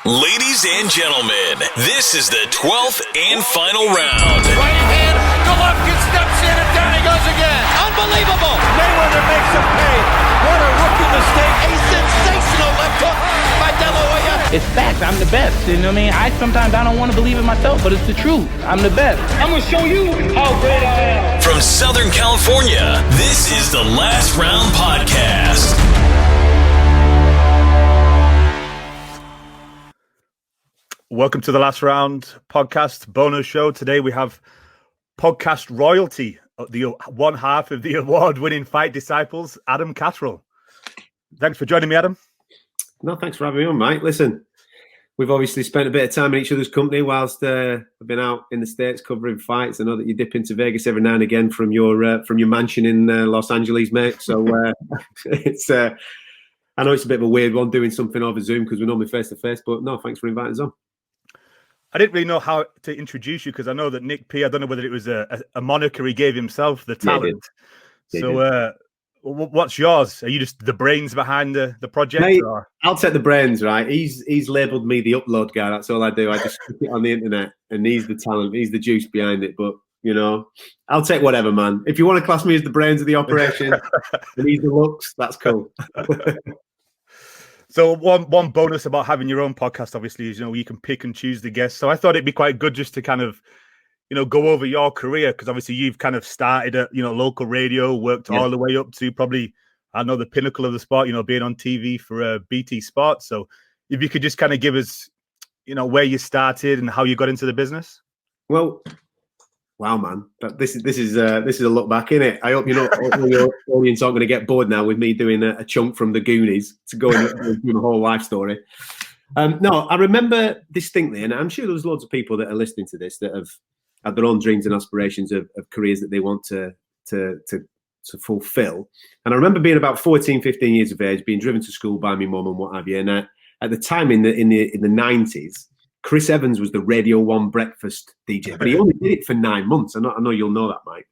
Ladies and gentlemen, this is the 12th and final round. Right hand, Golovkin steps in and down he goes again. Unbelievable. Mayweather makes him pay. What a rookie mistake. A sensational left hook by De La Hoya. It's fact. I'm the best. You know what I mean? Sometimes I don't want to believe it myself, but it's the truth. I'm the best. I'm going to show you how great I am. From Southern California, this is the Last Round Podcast. Welcome to the Last Round Podcast bonus show. Today we have podcast royalty, the one half of the award-winning Fight Disciples, Adam Catterall. Thanks for joining me, Adam. No, thanks for having me on, mate. Listen, we've obviously spent a bit of time in each other's company whilst I've been out in the States covering fights. I know that you dip into Vegas every now and again from your mansion in Los Angeles, mate. So it's I know it's a bit of a weird one doing something over Zoom because we're normally face-to-face, but no, thanks for inviting us on. I didn't really know how to introduce you because I know that Nick P, I don't know whether it was a moniker he gave himself, the talent. So what's yours? Are you just the brains behind the project? Mate, I'll take the brains, right? He's labelled me the upload guy. That's all I do. I just stick it on the internet and he's the talent. He's the juice behind it. But, you know, I'll take whatever, man. If you want to class me as the brains of the operation and he's the looks, that's cool. So one bonus about having your own podcast, obviously, is, you know, you can pick and choose the guests. So I thought it'd be quite good just to kind of, you know, go over your career because obviously you've kind of started at, you know, local radio, worked all the way up to probably, I know, the pinnacle of the sport, you know, being on TV for BT Sports. So if you could just kind of give us, you know, where you started and how you got into the business. Well, wow, man, this is a look back, innit? I hope your audience aren't going to get bored now with me doing a chunk from the Goonies to go and do the whole life story. No, I remember distinctly, and I'm sure there's loads of people that are listening to this that have had their own dreams and aspirations of careers that they want to fulfill. And I remember being about 14, 15 years of age, being driven to school by my mum and what have you. And at the time in the 90s, Chris Evans was the Radio 1 breakfast DJ, but he only did it for 9 months. I know you'll know that, Mike.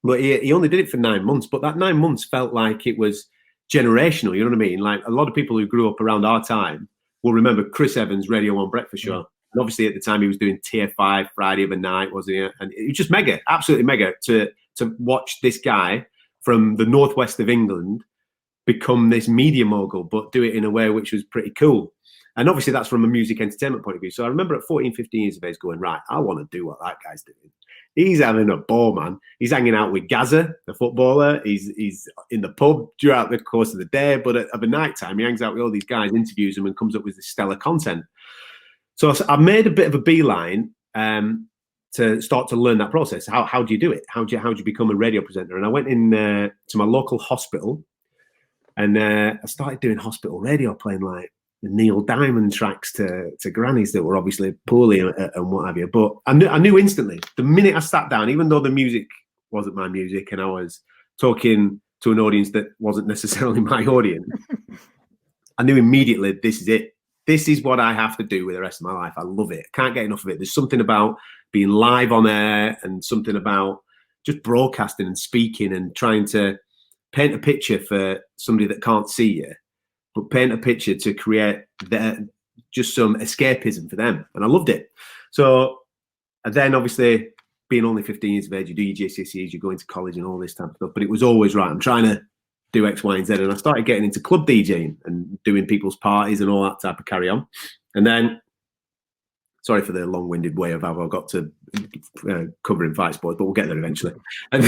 But he only did it for 9 months. But that 9 months felt like it was generational, you know what I mean? Like a lot of people who grew up around our time will remember Chris Evans' Radio 1 breakfast show. And obviously at the time he was doing Tier 5 Friday of a night, wasn't he? And it was just mega, absolutely mega to watch this guy from the northwest of England become this media mogul, but do it in a way which was pretty cool. And obviously that's from a music entertainment point of view. So I remember at 14, 15 years of age going, right, I want to do what that guy's doing. He's having a ball, man. He's hanging out with Gaza, the footballer. He's in the pub throughout the course of the day. But at the night time, he hangs out with all these guys, interviews them and comes up with this stellar content. So I made a bit of a beeline to start to learn that process. How do you do it? How do you become a radio presenter? And I went in to my local hospital and I started doing hospital radio, playing like the Neil Diamond tracks to grannies that were obviously poorly and what have you. But I knew instantly, the minute I sat down, even though the music wasn't my music and I was talking to an audience that wasn't necessarily my audience, I knew immediately this is it. This is what I have to do with the rest of my life. I love it. Can't get enough of it. There's something about being live on air and something about just broadcasting and speaking and trying to paint a picture for somebody that can't see you, but paint a picture to create just some escapism for them. And I loved it. So, and then obviously being only 15 years of age, you do your GCSEs, you go into college and all this type of stuff. But it was always right. I'm trying to do X, Y, and Z. And I started getting into club DJing and doing people's parties and all that type of carry on. And then, sorry for the long-winded way of how I got to covering fight sports, but we'll get there eventually. And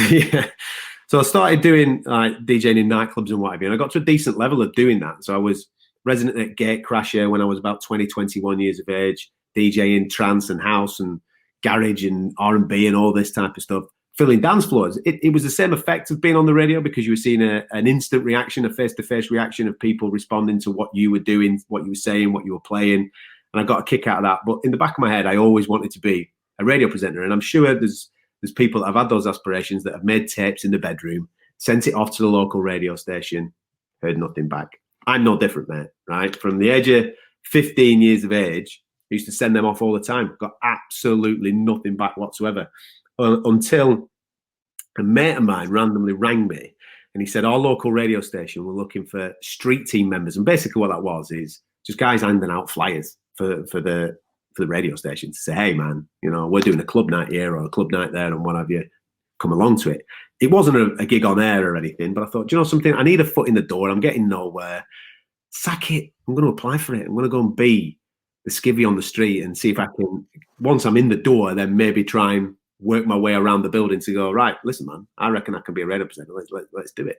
so I started doing DJing in nightclubs and whatever, and I got to a decent level of doing that. So I was resident at Gatecrasher when I was about 20, 21 years of age, DJing trance and house and garage and R&B and all this type of stuff, filling dance floors. It was the same effect of being on the radio because you were seeing an instant reaction, a face-to-face reaction of people responding to what you were doing, what you were saying, what you were playing. And I got a kick out of that. But in the back of my head, I always wanted to be a radio presenter. And I'm sure there's people that have had those aspirations that have made tapes in the bedroom, sent it off to the local radio station, heard nothing back. I'm no different, mate, right? From the age of 15 years of age, I used to send them off all the time. Got absolutely nothing back whatsoever. Until a mate of mine randomly rang me and he said, our local radio station were looking for street team members. And basically what that was is just guys handing out flyers. the radio station to say, hey man, we're doing a club night here or a club night there and what have you, come along to it. It wasn't a gig on air or anything, but I thought, do you know something? I need a foot in the door. I'm getting nowhere. Sack it. I'm going to apply for it. I'm going to go and be the skivvy on the street and see if I can, once I'm in the door, then maybe try and work my way around the building to go, right, listen, man, I reckon I can be a radio presenter. Let's do it.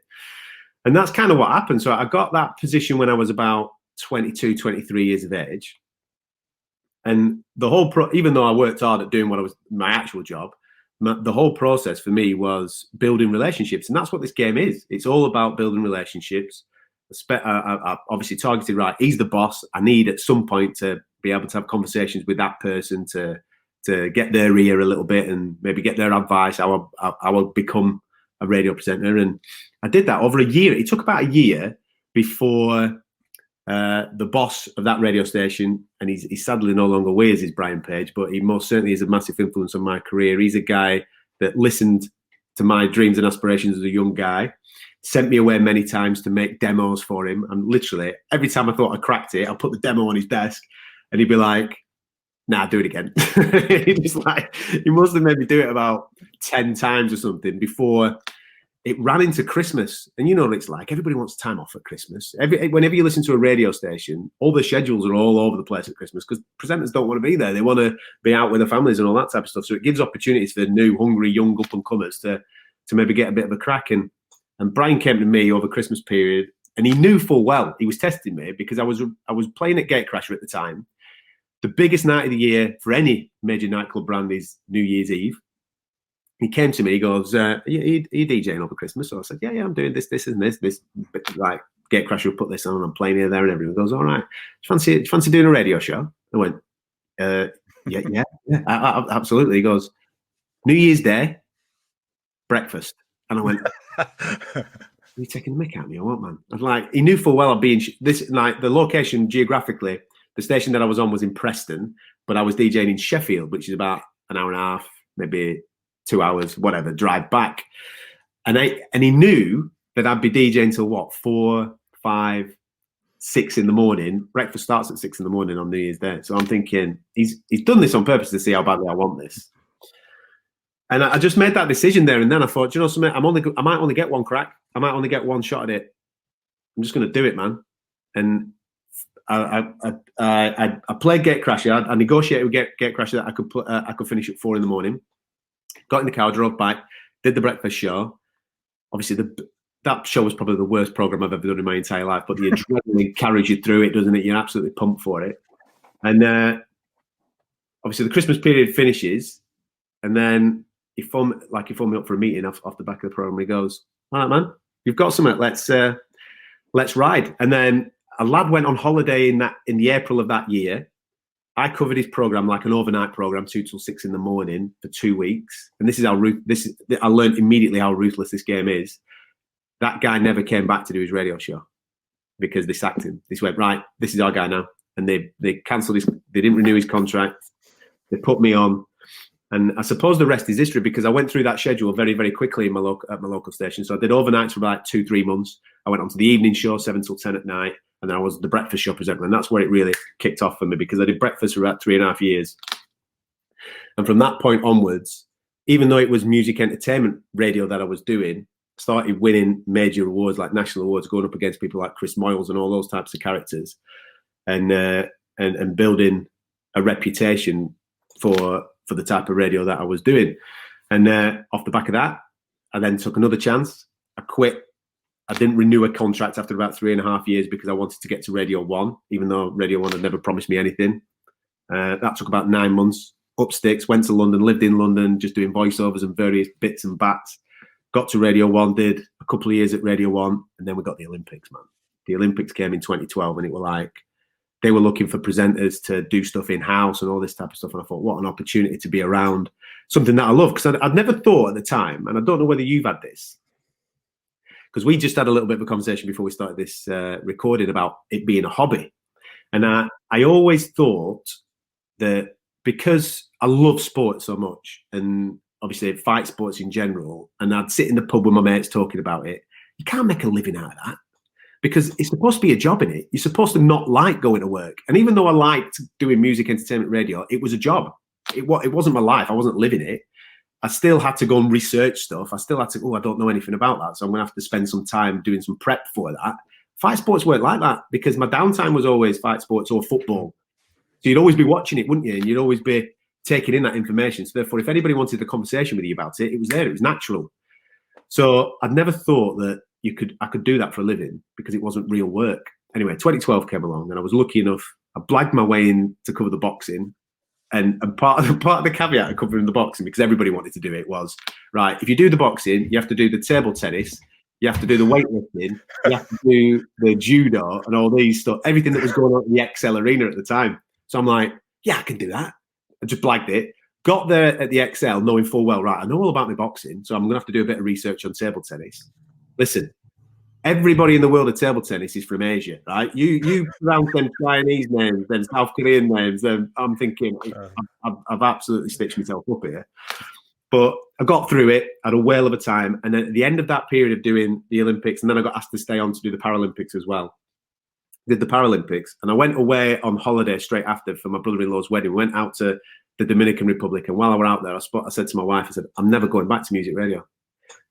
And that's kind of what happened. So I got that position when I was about 22, 23 years of age. And the whole, even though I worked hard at doing what was my actual job, the whole process for me was building relationships. And that's what this game is. It's all about building relationships. I obviously targeted, right, he's the boss. I need at some point to be able to have conversations with that person to get their ear a little bit and maybe get their advice. I would become a radio presenter. And I did that over a year. It took about a year before the boss of that radio station, and he's sadly no longer with us, is Brian Page, but he most certainly is a massive influence on my career. He's a guy that listened to my dreams and aspirations as a young guy, sent me away many times to make demos for him. And literally every time I thought I cracked it, I'll put the demo on his desk and he'd be like, nah, do it again. He must have made me do it about 10 times or something before it ran into Christmas. And you know what it's like. Everybody wants time off at Christmas. Whenever you listen to a radio station, all the schedules are all over the place at Christmas because presenters don't want to be there. They want to be out with their families and all that type of stuff. So it gives opportunities for new, hungry, young up-and-comers to maybe get a bit of a crack. And Brian came to me over Christmas period, and he knew full well he was testing me because I was playing at Gatecrasher at the time. The biggest night of the year for any major nightclub brand is New Year's Eve. He came to me, he goes, are you DJing over Christmas? So I said, yeah, I'm doing this and this. Like, Gatecrasher will put this on, I'm playing here, there, and everyone goes, all right. Do you fancy doing a radio show? I went, yeah, absolutely. He goes, New Year's Day, breakfast. And I went, are you taking the mick out of me or what, man? I was like, he knew full well I'd be in this, like, the location geographically, the station that I was on was in Preston, but I was DJing in Sheffield, which is about an hour and a half, maybe 2 hours, whatever, drive back. And he knew that I'd be DJing till what, 4, 5, 6 in the morning. Breakfast starts at 6 in the morning on New Year's Day. So I'm thinking, he's done this on purpose to see how badly I want this. And I just made that decision there. And then I thought, you know something, I might only get one crack. I might only get one shot at it. I'm just going to do it, man. And I played Gatecrasher. I negotiated with Gatecrasher that I could finish at 4 in the morning. Got in the car, drove back, did the breakfast show. Obviously, that show was probably the worst program I've ever done in my entire life. But the adrenaline carries you through it, doesn't it? You're absolutely pumped for it. And obviously, the Christmas period finishes, and then he phoned me up for a meeting off the back of the program. He goes, "All right, man, you've got something. Let's ride." And then a lad went on holiday in the April of that year. I covered his program like an overnight program, 2 till 6 in the morning for 2 weeks. And this is I learned immediately how ruthless this game is. That guy never came back to do his radio show because they sacked him. They went, right, this is our guy now. And they cancelled they didn't renew his contract. They put me on. And I suppose the rest is history because I went through that schedule very, very quickly at my local station. So I did overnights for about 2-3 months. I went on to the evening show, 7 till 10 at night. And then I was the breakfast show presenter. And that's where it really kicked off for me because I did breakfast for about 3.5 years. And from that point onwards, even though it was music entertainment radio that I was doing, I started winning major awards like national awards, going up against people like Chris Moyles and all those types of characters and building a reputation for the type of radio that I was doing. And off the back of that, I then took another chance. I quit. I didn't renew a contract after about 3.5 years because I wanted to get to Radio 1, even though Radio 1 had never promised me anything. That took about 9 months. Up sticks, went to London, lived in London, just doing voiceovers and various bits and bats. Got to Radio 1, did a couple of years at Radio 1, and then we got the Olympics, man. The Olympics came in 2012, and it were like, they were looking for presenters to do stuff in-house and all this type of stuff. And I thought, what an opportunity to be around something that I love. Because I'd never thought at the time, and I don't know whether you've had this, because we just had a little bit of a conversation before we started this recording about it being a hobby. And I always thought that because I love sport so much, and obviously fight sports in general, and I'd sit in the pub with my mates talking about it, you can't make a living out of that. because it's supposed to be a job in it. You're supposed to not like going to work. And even though I liked doing music, entertainment, radio, it was a job. It wasn't my life. I wasn't living it. I still had to go and research stuff. I still had to, I don't know anything about that. So I'm going to have to spend some time doing some prep for that. Fight sports weren't like that because my downtime was always fight sports or football. So you'd always be watching it, wouldn't you? And you'd always be taking in that information. So therefore, if anybody wanted a conversation with you about it, it was there. It was natural. So I'd never thought that I could do that for a living because it wasn't real work. Anyway, 2012 came along and I was lucky enough. I blagged my way in to cover the boxing. And part of the caveat of covering the boxing, because everybody wanted to do it, was, right, if you do the boxing, you have to do the table tennis, you have to do the weightlifting, you have to do the judo and all these stuff, everything that was going on in the XL arena at the time. So I'm like, yeah, I can do that. I just blagged it. Got there at the XL knowing full well, right, I know all about my boxing, so I'm going to have to do a bit of research on table tennis. Listen, everybody in the world of table tennis is from Asia, right? You pronounce them Chinese names, then South Korean names, then I'm thinking, I've absolutely stitched myself up here. But I got through it, had a whale of a time. And then at the end of that period of doing the Olympics, and then I got asked to stay on to do the Paralympics as well. Did the Paralympics. And I went away on holiday straight after for my brother-in-law's wedding. We went out to the Dominican Republic. And while I was out there, I said to my wife, I said, I'm never going back to music radio,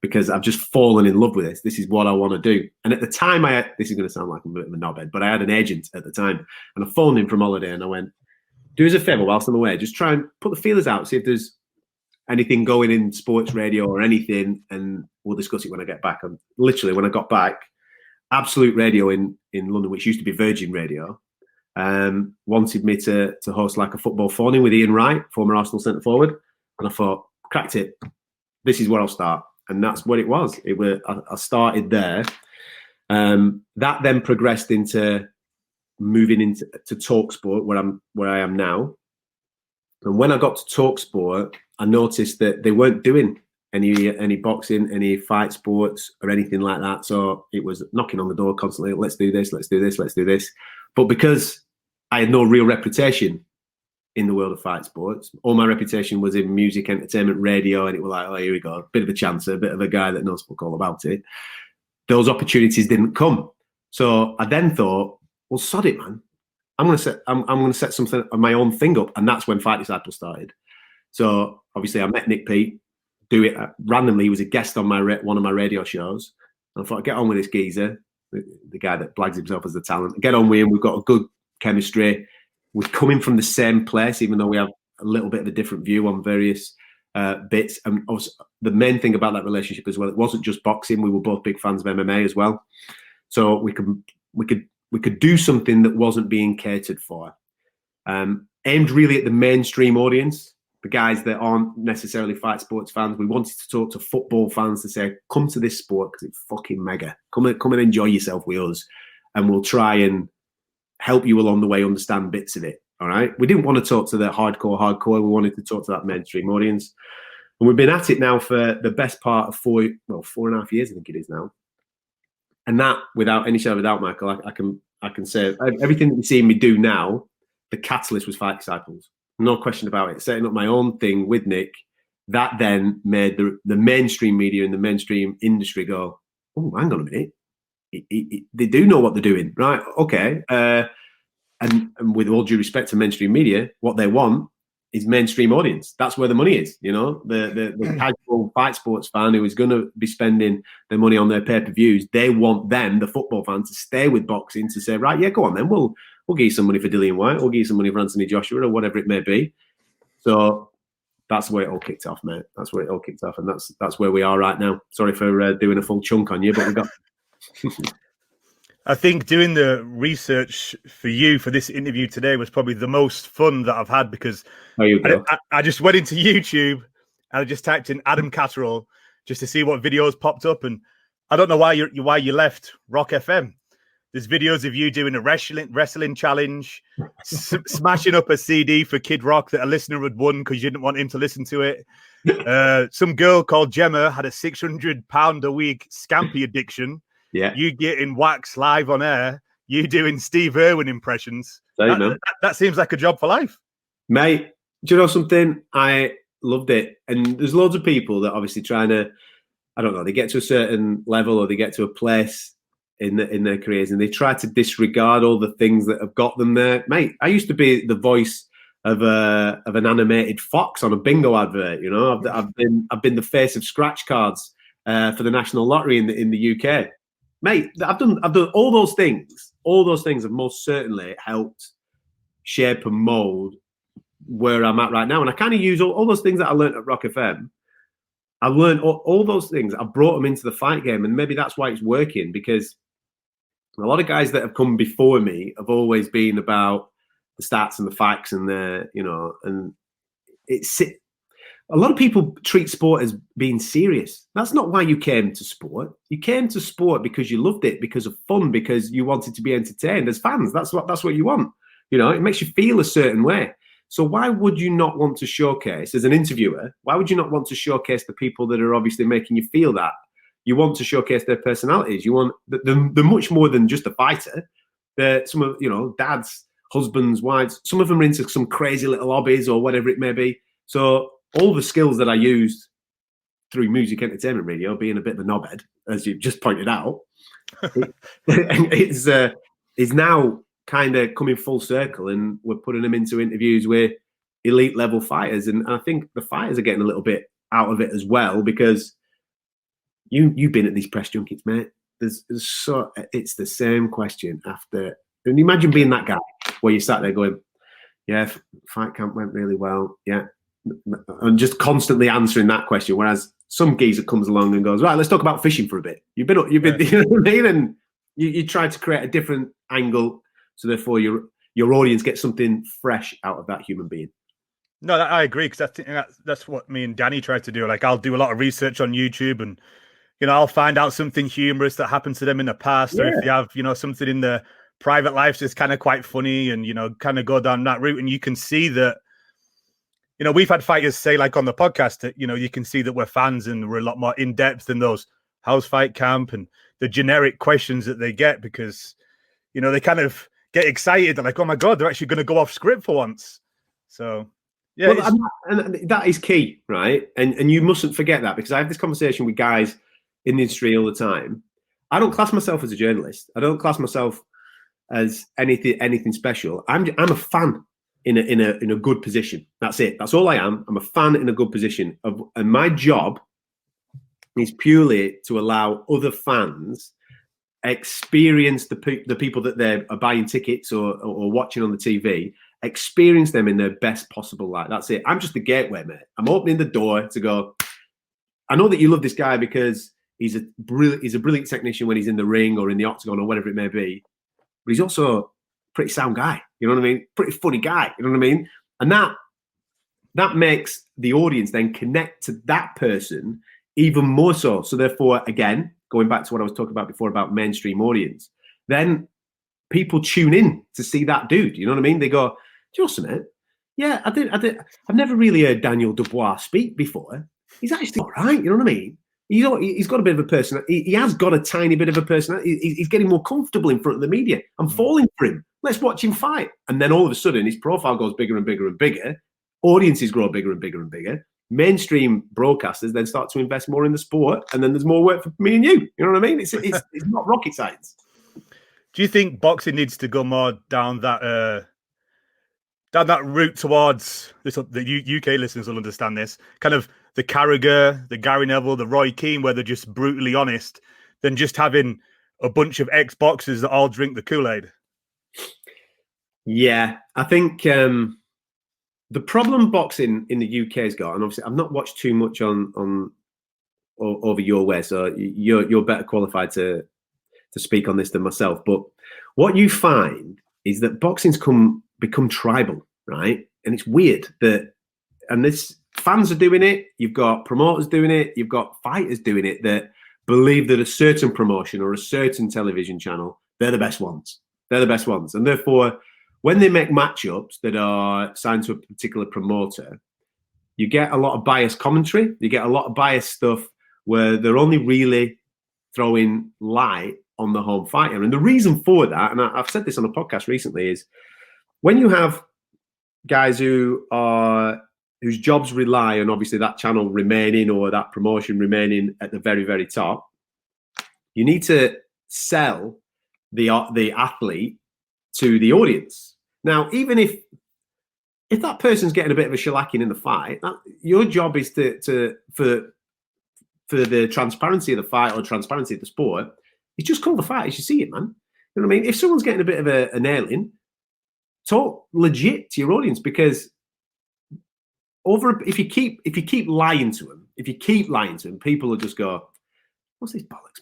because I've just fallen in love with this. This is what I want to do. And at the time, this is going to sound like a bit of a knobhead, but I had an agent at the time. And I phoned him from holiday and I went, do us a favour whilst I'm away. Just try and put the feelers out, see if there's anything going in sports radio or anything, and we'll discuss it when I get back. And literally, when I got back, Absolute Radio in London, which used to be Virgin Radio, wanted me to host like a football phone-in with Ian Wright, former Arsenal centre forward. And I thought, cracked it. This is where I'll start. And that's what it was. I started there. That then progressed into moving into TalkSport, where I am now. And when I got to TalkSport, I noticed that they weren't doing any boxing, any fight sports, or anything like that. So it was knocking on the door constantly. Let's do this. Let's do this. Let's do this. But because I had no real reputation in the world of fight sports, all my reputation was in music, entertainment, radio, and it was like, oh, here we go, a bit of a chancer, a bit of a guy that knows fuck all about it. Those opportunities didn't come. So I then thought, well, sod it, man. I'm gonna set something of my own thing up, and that's when Fight Disciple started. So obviously, I met Nick Pete. Do it randomly. He was a guest on one of my radio shows, and I thought, get on with this geezer, the guy that blags himself as the talent. Get on with him. We've got a good chemistry. We're coming from the same place, even though we have a little bit of a different view on various bits. And also, the main thing about that relationship as well, it wasn't just boxing. We were both big fans of MMA as well. So we could do something that wasn't being catered for. Aimed really at the mainstream audience, the guys that aren't necessarily fight sports fans. We wanted to talk to football fans to say, come to this sport because it's fucking mega. Come and enjoy yourself with us, and we'll try and help you along the way understand bits of it. All right. We didn't want to talk to the hardcore. We wanted to talk to that mainstream audience. And we've been at it now for the best part of 4.5 years, I think it is now. And that, without any shadow of a doubt, Michael, I can say everything that you're seeing me do now, the catalyst was Fight Disciples. No question about it. Setting up my own thing with Nick, that then made the mainstream media and the mainstream industry go, oh, hang on a minute. They do know what they're doing, right? Okay. And with all due respect to mainstream media, what they want is mainstream audience. That's where the money is, you know. The casual fight sports fan who is going to be spending their money on their pay-per-views, they want them, the football fans, to stay with boxing, to say, right, yeah, go on then. We'll give you some money for Dillian White. We'll give you some money for Anthony Joshua or whatever it may be. So that's where it all kicked off, mate. That's where it all kicked off, and that's where we are right now. Sorry for doing a full chunk on you, but we got. I think doing the research for you for this interview today was probably the most fun that I've had, because I just went into YouTube and I just typed in Adam Catterall just to see what videos popped up, and I don't know why you left Rock FM. There's videos of you doing a wrestling challenge, smashing up a CD for Kid Rock that a listener had won because you didn't want him to listen to it. Some girl called Gemma had a £600 a week scampi addiction. Yeah, you getting wax live on air. You doing Steve Irwin impressions. That seems like a job for life, mate. Do you know something? I loved it, and there's loads of people that obviously trying to, I don't know, they get to a certain level or they get to a place in their careers, and they try to disregard all the things that have got them there. Mate, I used to be the voice of an animated fox on a bingo advert. You know, I've been the face of scratch cards for the National Lottery in the UK. Mate, I've done all those things. All those things have most certainly helped shape and mold where I'm at right now. And I kind of use all those things that I learned at Rock FM. I learned all those things. I brought them into the fight game, and maybe that's why it's working, because a lot of guys that have come before me have always been about the stats and the facts and and it's a lot of people treat sport as being serious. That's not why you came to sport. You came to sport because you loved it, because of fun, because you wanted to be entertained as fans. That's what you want. You know, it makes you feel a certain way. So why would you not want to showcase, as an interviewer, why would you not want to showcase the people that are obviously making you feel that? You want to showcase their personalities. You want they're much more than just a fighter. They're some of, dads, husbands, wives. Some of them are into some crazy little hobbies or whatever it may be. So all the skills that I used through music entertainment radio, being a bit of a knobhead, as you've just pointed out, is now kind of coming full circle, and we're putting them into interviews with elite level fighters. And I think the fighters are getting a little bit out of it as well, because you've been at these press junkets, mate. It's the same question after. And imagine being that guy where you sat there going, yeah, fight camp went really well. Yeah. And just constantly answering that question. Whereas some geezer comes along and goes, right, let's talk about fishing for a bit. You've been, you know what I mean? And you try to create a different angle. So therefore your audience gets something fresh out of that human being. No, I agree, because I think that's what me and Danny tried to do. Like, I'll do a lot of research on YouTube, and I'll find out something humorous that happened to them in the past, or if they have something in their private lives that's kind of quite funny, and kind of go down that route. And you can see that we've had fighters say, like on the podcast, that you can see that we're fans and we're a lot more in depth than those how's fight camp and the generic questions that they get, because they kind of get excited. They're like, oh my god, they're actually going to go off script for once. So yeah, well, and that is key, right? And you mustn't forget that, because I have this conversation with guys in the industry all the time. I don't class myself as a journalist. I don't class myself as anything special. I'm a fan in a good position. That's it. That's all I am. I'm a fan in a good position, and my job is purely to allow other fans experience the people that they're buying tickets or watching on the TV, experience them in their best possible light. That's it. I'm just the gateway, mate. I'm opening the door to go, I know that you love this guy because he's a brilliant technician when he's in the ring or in the octagon or whatever it may be, but he's also a pretty sound guy. You know what I mean? Pretty funny guy. You know what I mean? And that makes the audience then connect to that person even more so. So therefore, again, going back to what I was talking about before about mainstream audience, then people tune in to see that dude. You know what I mean? They go, do you know something? Yeah, I did. I've never really heard Daniel Dubois speak before. He's actually all right. You know what I mean? He's got a bit of a personality. He has got a tiny bit of a personality. He's getting more comfortable in front of the media. I'm falling for him. Let's watch him fight. And then all of a sudden, his profile goes bigger and bigger and bigger. Audiences grow bigger and bigger and bigger. Mainstream broadcasters then start to invest more in the sport, and then there's more work for me and you. You know what I mean? It's not rocket science. Do you think boxing needs to go more down that route towards this? The UK listeners will understand this. Kind of the Carragher, the Gary Neville, the Roy Keane, where they're just brutally honest, than just having a bunch of ex-boxers that all drink the Kool-Aid. Yeah, I think the problem boxing in the UK has got, and obviously I've not watched too much on over your way, so you're better qualified to speak on this than myself. But what you find is that boxing's become tribal, right? And it's weird that, and this fans are doing it, you've got promoters doing it, you've got fighters doing it that believe that a certain promotion or a certain television channel, they're the best ones. They're the best ones. And therefore, when they make matchups that are signed to a particular promoter, you get a lot of biased commentary. You get a lot of biased stuff where they're only really throwing light on the home fighter. And the reason for that, and I've said this on a podcast recently, is when you have guys whose jobs rely on obviously that channel remaining or that promotion remaining at the very, very top, you need to sell the athlete to the audience. Now, even if that person's getting a bit of a shellacking in the fight, your job is for the transparency of the fight or transparency of the sport, it's just call the fight as you see it, man. You know what I mean? If someone's getting a bit of a nail-in, talk legit to your audience, because if you keep lying to them, people will just go, "What's this bollocks,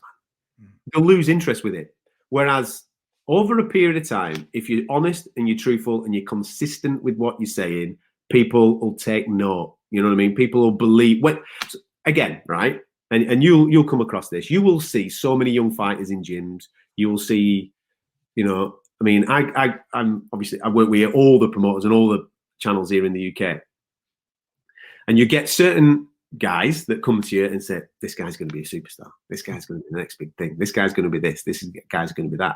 man?" They'll lose interest with it. Whereas over a period of time, if you're honest and you're truthful and you're consistent with what you're saying, people will take note. You know what I mean? People will believe. Again, right? And you'll come across this. You will see so many young fighters in gyms. You will see, you know, I mean, I'm obviously, I work with all the promoters and all the channels here in the UK. And you get certain guys that come to you and say, "This guy's going to be a superstar. This guy's going to be the next big thing. This guy's going to be this. This guy's going to be that."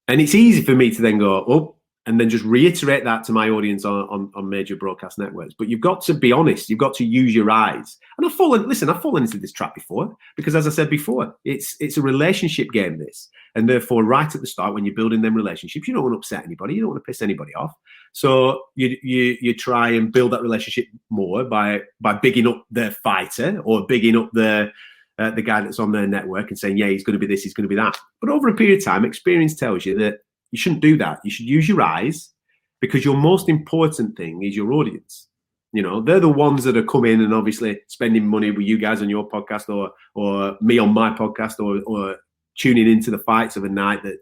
And it's easy for me to then go, "Oh," and then just reiterate that to my audience on major broadcast networks. But you've got to be honest. You've got to use your eyes. And I've fallen into this trap before, because as I said before, it's a relationship game, this. And therefore, right at the start, when you're building them relationships, you don't want to upset anybody. You don't want to piss anybody off. So you try and build that relationship more by bigging up the fighter or bigging up the guy that's on their network and saying, "Yeah, he's going to be this, he's going to be that." But over a period of time, experience tells you that you shouldn't do that. You should use your eyes, because your most important thing is your audience. You know, they're the ones that are coming and obviously spending money with you guys on your podcast or me on my podcast or tuning into the fights of a night that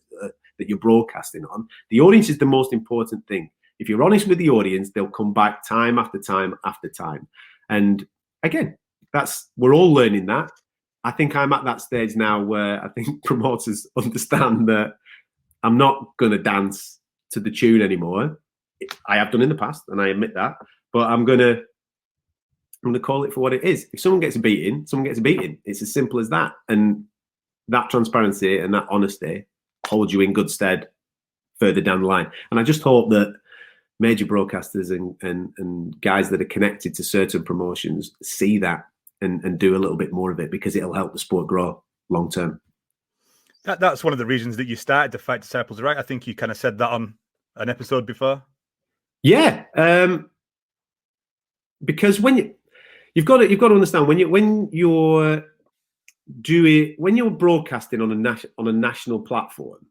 you're broadcasting on. The audience is the most important thing. If you're honest with the audience, they'll come back time after time after time. And again, we're all learning that. I think I'm at that stage now where I think promoters understand that I'm not going to dance to the tune anymore. I have done in the past, and I admit that. But I'm going to call it for what it is. If someone gets a beating, someone gets a beating. It's as simple as that. And that transparency and that honesty holds you in good stead further down the line. And I just hope that major broadcasters and guys that are connected to certain promotions see that and do a little bit more of it, because it'll help the sport grow long term. That's one of the reasons that you started the Fight Disciples, right? I think you kind of said that on an episode before. Yeah, because when you've got to understand when you're broadcasting on a national platform,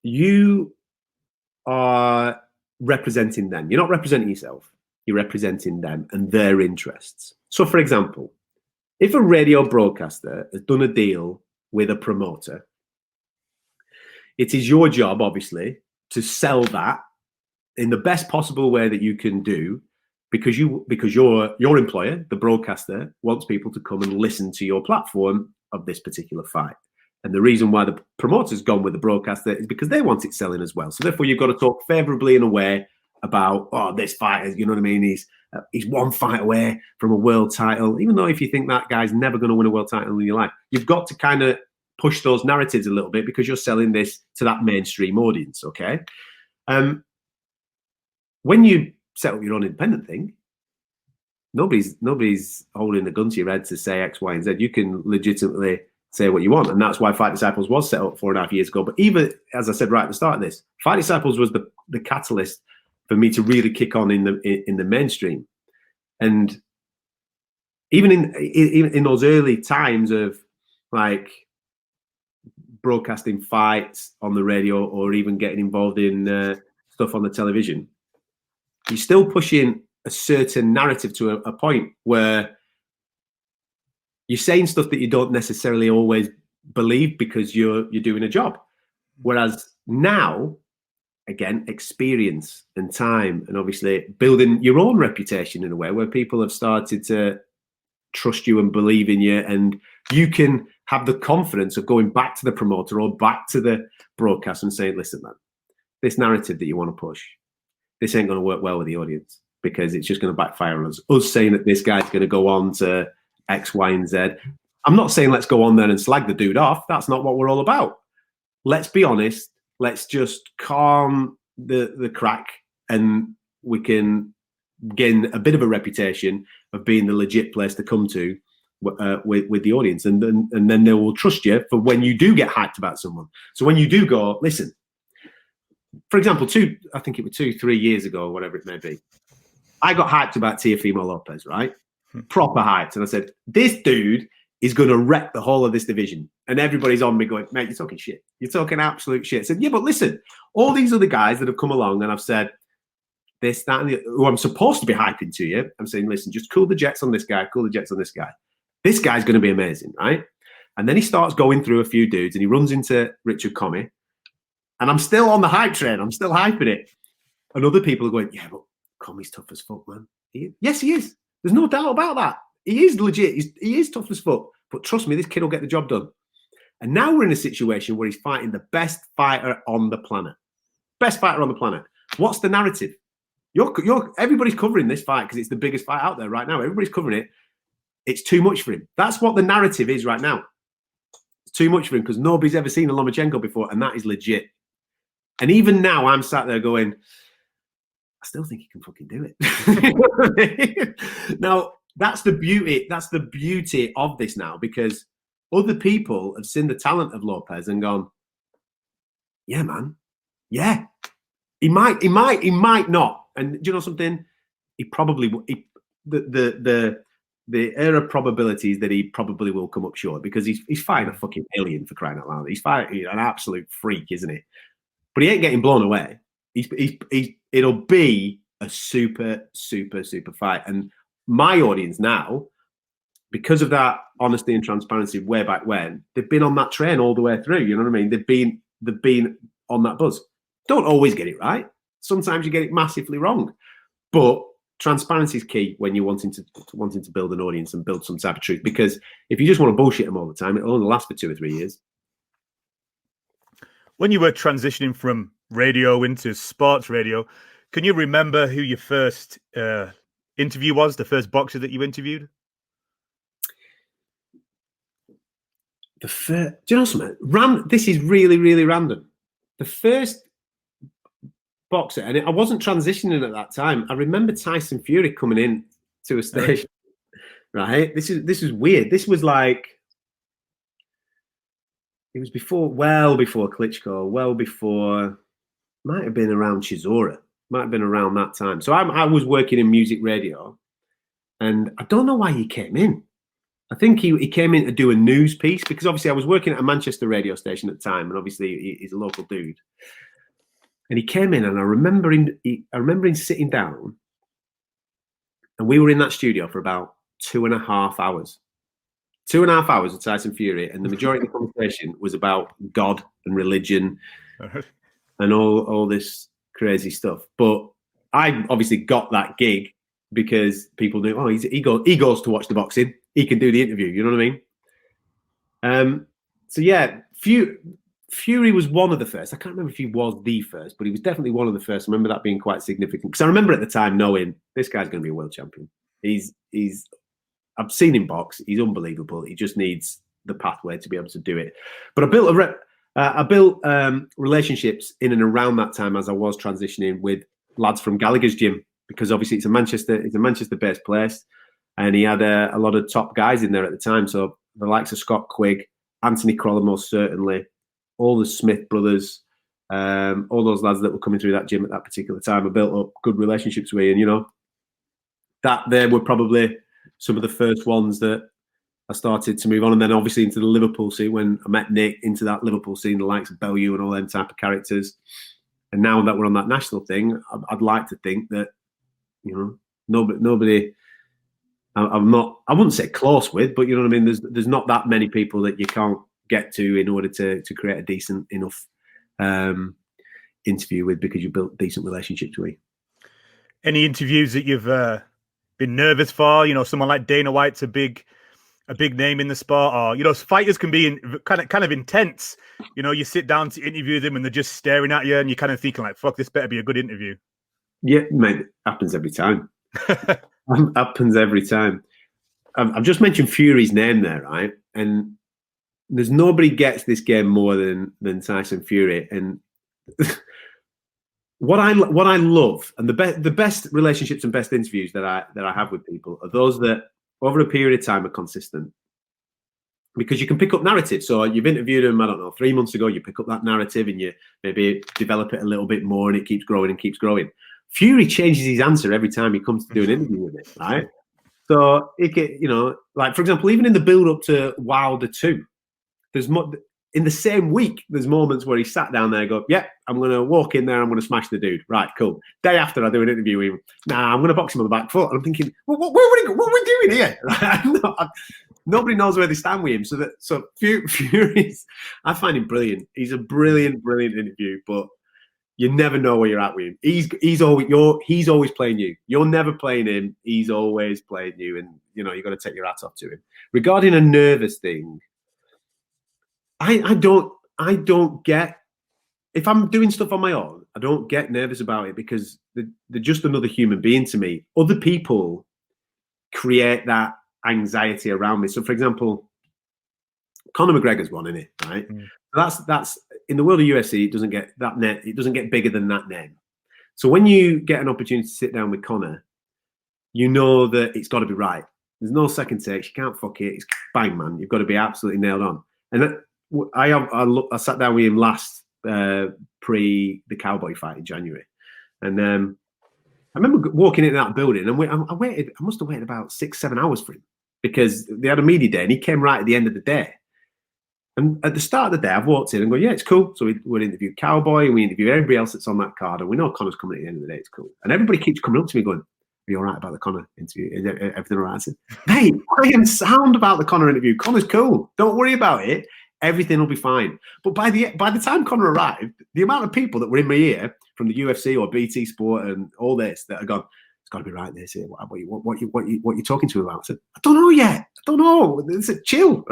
you are representing them. You're not representing yourself. You're representing them and their interests. So, for example, if a radio broadcaster has done a deal with a promoter, it is your job, obviously, to sell that in the best possible way that you can do, because your employer, the broadcaster, wants people to come and listen to your platform of this particular fight. And the reason why the promoter's gone with the broadcaster is because they want it selling as well. So therefore, you've got to talk favorably in a way about, this fighter, you know what I mean? He's one fight away from a world title, even though if you think that guy's never going to win a world title in your life, you've got to kind of push those narratives a little bit, because you're selling this to that mainstream audience. Okay. When you set up your own independent thing, nobody's holding a gun to your head to say X, Y, and Z. You can legitimately say what you want. And that's why Fight Disciples was set up 4.5 years ago. But even, as I said right at the start of this, Fight Disciples was the catalyst for me to really kick on in the mainstream. And even in those early times of like broadcasting fights on the radio or even getting involved in stuff on the television, you're still pushing a certain narrative to a point where you're saying stuff that you don't necessarily always believe because you're doing a job. Whereas now, again, experience and time, and obviously building your own reputation in a way where people have started to trust you and believe in you, and you can have the confidence of going back to the promoter or back to the broadcast and saying, listen, man, this narrative that you want to push, this ain't going to work well with the audience, because it's just going to backfire on us. Us saying that this guy's going to go on to X, Y, and Z. I'm not saying let's go on there and slag the dude off. That's not what we're all about. Let's be honest. Let's just calm the crack, and we can gain a bit of a reputation of being the legit place to come to with the audience, and then they will trust you for when you do get hyped about someone. So when you do go, listen, for example, 3 years ago, or whatever it may be, I got hyped about Teofimo Lopez, right? Proper hyped. And I said, this dude is going to wreck the whole of this division. And everybody's on me going, mate, you're talking shit. You're talking absolute shit. I said, yeah, but listen, all these other guys that have come along and I've said this, that, and the, who I'm supposed to be hyping to you, I'm saying, listen, just cool the jets on this guy, cool the jets on this guy. This guy's going to be amazing, right? And then he starts going through a few dudes and he runs into Richard Comey. And I'm still on the hype train. I'm still hyping it. And other people are going, yeah, but Comey's tough as fuck, man. Yes, he is. There's no doubt about that. He is legit. He is tough as fuck. But trust me, this kid will get the job done. And now we're in a situation where he's fighting the best fighter on the planet. Best fighter on the planet. What's the narrative? Everybody's covering this fight because it's the biggest fight out there right now. Everybody's covering it. It's too much for him. That's what the narrative is right now. It's too much for him because nobody's ever seen a Lomachenko before, and that is legit. And even now, I'm sat there going, I still think he can fucking do it. Now, that's the beauty. That's the beauty of this now, because other people have seen the talent of Lopez and gone, yeah, man. Yeah. He might not. And do you know something? He probably the era probability is that he probably will come up short because he's fighting a fucking alien, for crying out loud. He's fighting an absolute freak, isn't he? But he ain't getting blown away. It'll be a super, super, super fight. And my audience now, because of that honesty and transparency way back when, they've been on that train all the way through. You know what I mean? They've been on that buzz. Don't always get it right. Sometimes you get it massively wrong. But transparency is key when you're wanting to build an audience and build some type of truth. Because if you just want to bullshit them all the time, it'll only last for 2 or 3 years. When you were transitioning from radio into sports radio, can you remember who your first interview was, the first boxer that you interviewed? Do you know something? This is really, really random. The first boxer, and I wasn't transitioning at that time. I remember Tyson Fury coming in to a station. Right? This is weird. This was like, it was well before Klitschko, well before, might have been around Chisora, might have been around that time. So I was working in music radio, and I don't know why he came in. I think he came in to do a news piece because obviously I was working at a Manchester radio station at the time, and obviously he's a local dude. And he came in, and I remember him sitting down, and we were in that studio for about 2.5 hours. 2.5 hours with Tyson Fury, and the majority of the conversation was about God and religion and all this crazy stuff. But I obviously got that gig because people knew, he goes to watch the boxing. He can do the interview. You know what I mean? So yeah, Fury was one of the first. I can't remember if he was the first, but he was definitely one of the first. I remember that being quite significant because I remember at the time knowing this guy's going to be a world champion. I've seen him box. He's unbelievable. He just needs the pathway to be able to do it. But I built relationships in and around that time as I was transitioning with lads from Gallagher's gym because obviously it's a Manchester-based place, and he had a lot of top guys in there at the time. So the likes of Scott Quigg, Anthony Crolla, most certainly, all the Smith brothers, all those lads that were coming through that gym at that particular time. I built up good relationships with, and that they were probably some of the first ones that I started to move on. And then obviously into the Liverpool scene when I met Nick, into that Liverpool scene, the likes of Bellew and all them type of characters. And now that we're on that national thing, I'd like to think that, nobody, I wouldn't say close with, but you know what I mean? There's not that many people that you can't get to in order to create a decent enough interview with because you built decent relationships with. Any interviews that you've been nervous for? Someone like Dana White's a big name in the sport, or fighters can be kind of intense. You sit down to interview them and they're just staring at you, and you're kind of thinking like, "Fuck, this better be a good interview." Yeah, mate, happens every time. Happens every time. I've just mentioned Fury's name there, right? And there's nobody gets this game more than Tyson Fury. And what I love, and the best relationships and best interviews that I have with people are those that over a period of time are consistent. Because you can pick up narrative. So you've interviewed him, I don't know, 3 months ago, you pick up that narrative and you maybe develop it a little bit more and it keeps growing and keeps growing. Fury changes his answer every time he comes to do an interview with it, right? So, like, for example, even in the build-up to Wilder 2, in the same week, there's moments where he sat down there and go, yeah, I'm going to walk in there, I'm going to smash the dude. Right, cool. Day after I do an interview with him, I'm going to box him on the back foot. And I'm thinking, what are we doing here? Nobody knows where they stand with him. So Fury's, I find him brilliant. He's a brilliant interview, but you never know where you're at with him. He's always playing you. You're never playing him. He's always playing you, and you've got to take your hat off to him. Regarding a nervous thing, I don't get, if I'm doing stuff on my own, I don't get nervous about it because they're just another human being to me. Other people create that anxiety around me. So, for example, Conor McGregor's one, isn't it? Right? That's in the world of UFC. It doesn't get that net. It doesn't get bigger than that name. So when you get an opportunity to sit down with Conor, you know that it's got to be right. There's no second takes. You can't fuck it. It's bang, man. You've got to be absolutely nailed on. And I sat down with him last pre the Cowboy fight in January, and I remember walking into that building, and I must have waited about 6-7 hours for him because they had a media day, and he came right at the end of the day. And at the start of the day, I've walked in and go, yeah, it's cool. So we'll interview Cowboy, and we interview everybody else that's on that card, and we know Conor's coming at the end of the day. It's cool. And everybody keeps coming up to me going, are you all right about the Conor interview? Is everything all right? I said, hey, I am sound about the Conor interview. Conor's cool. Don't worry about it. Everything will be fine. But by the time Conor arrived, the amount of people that were in my ear from the UFC or BT Sport and all this that had gone, it's got to be right. This here. What you talking to him about? I said, I don't know yet. I don't know. They said, chill.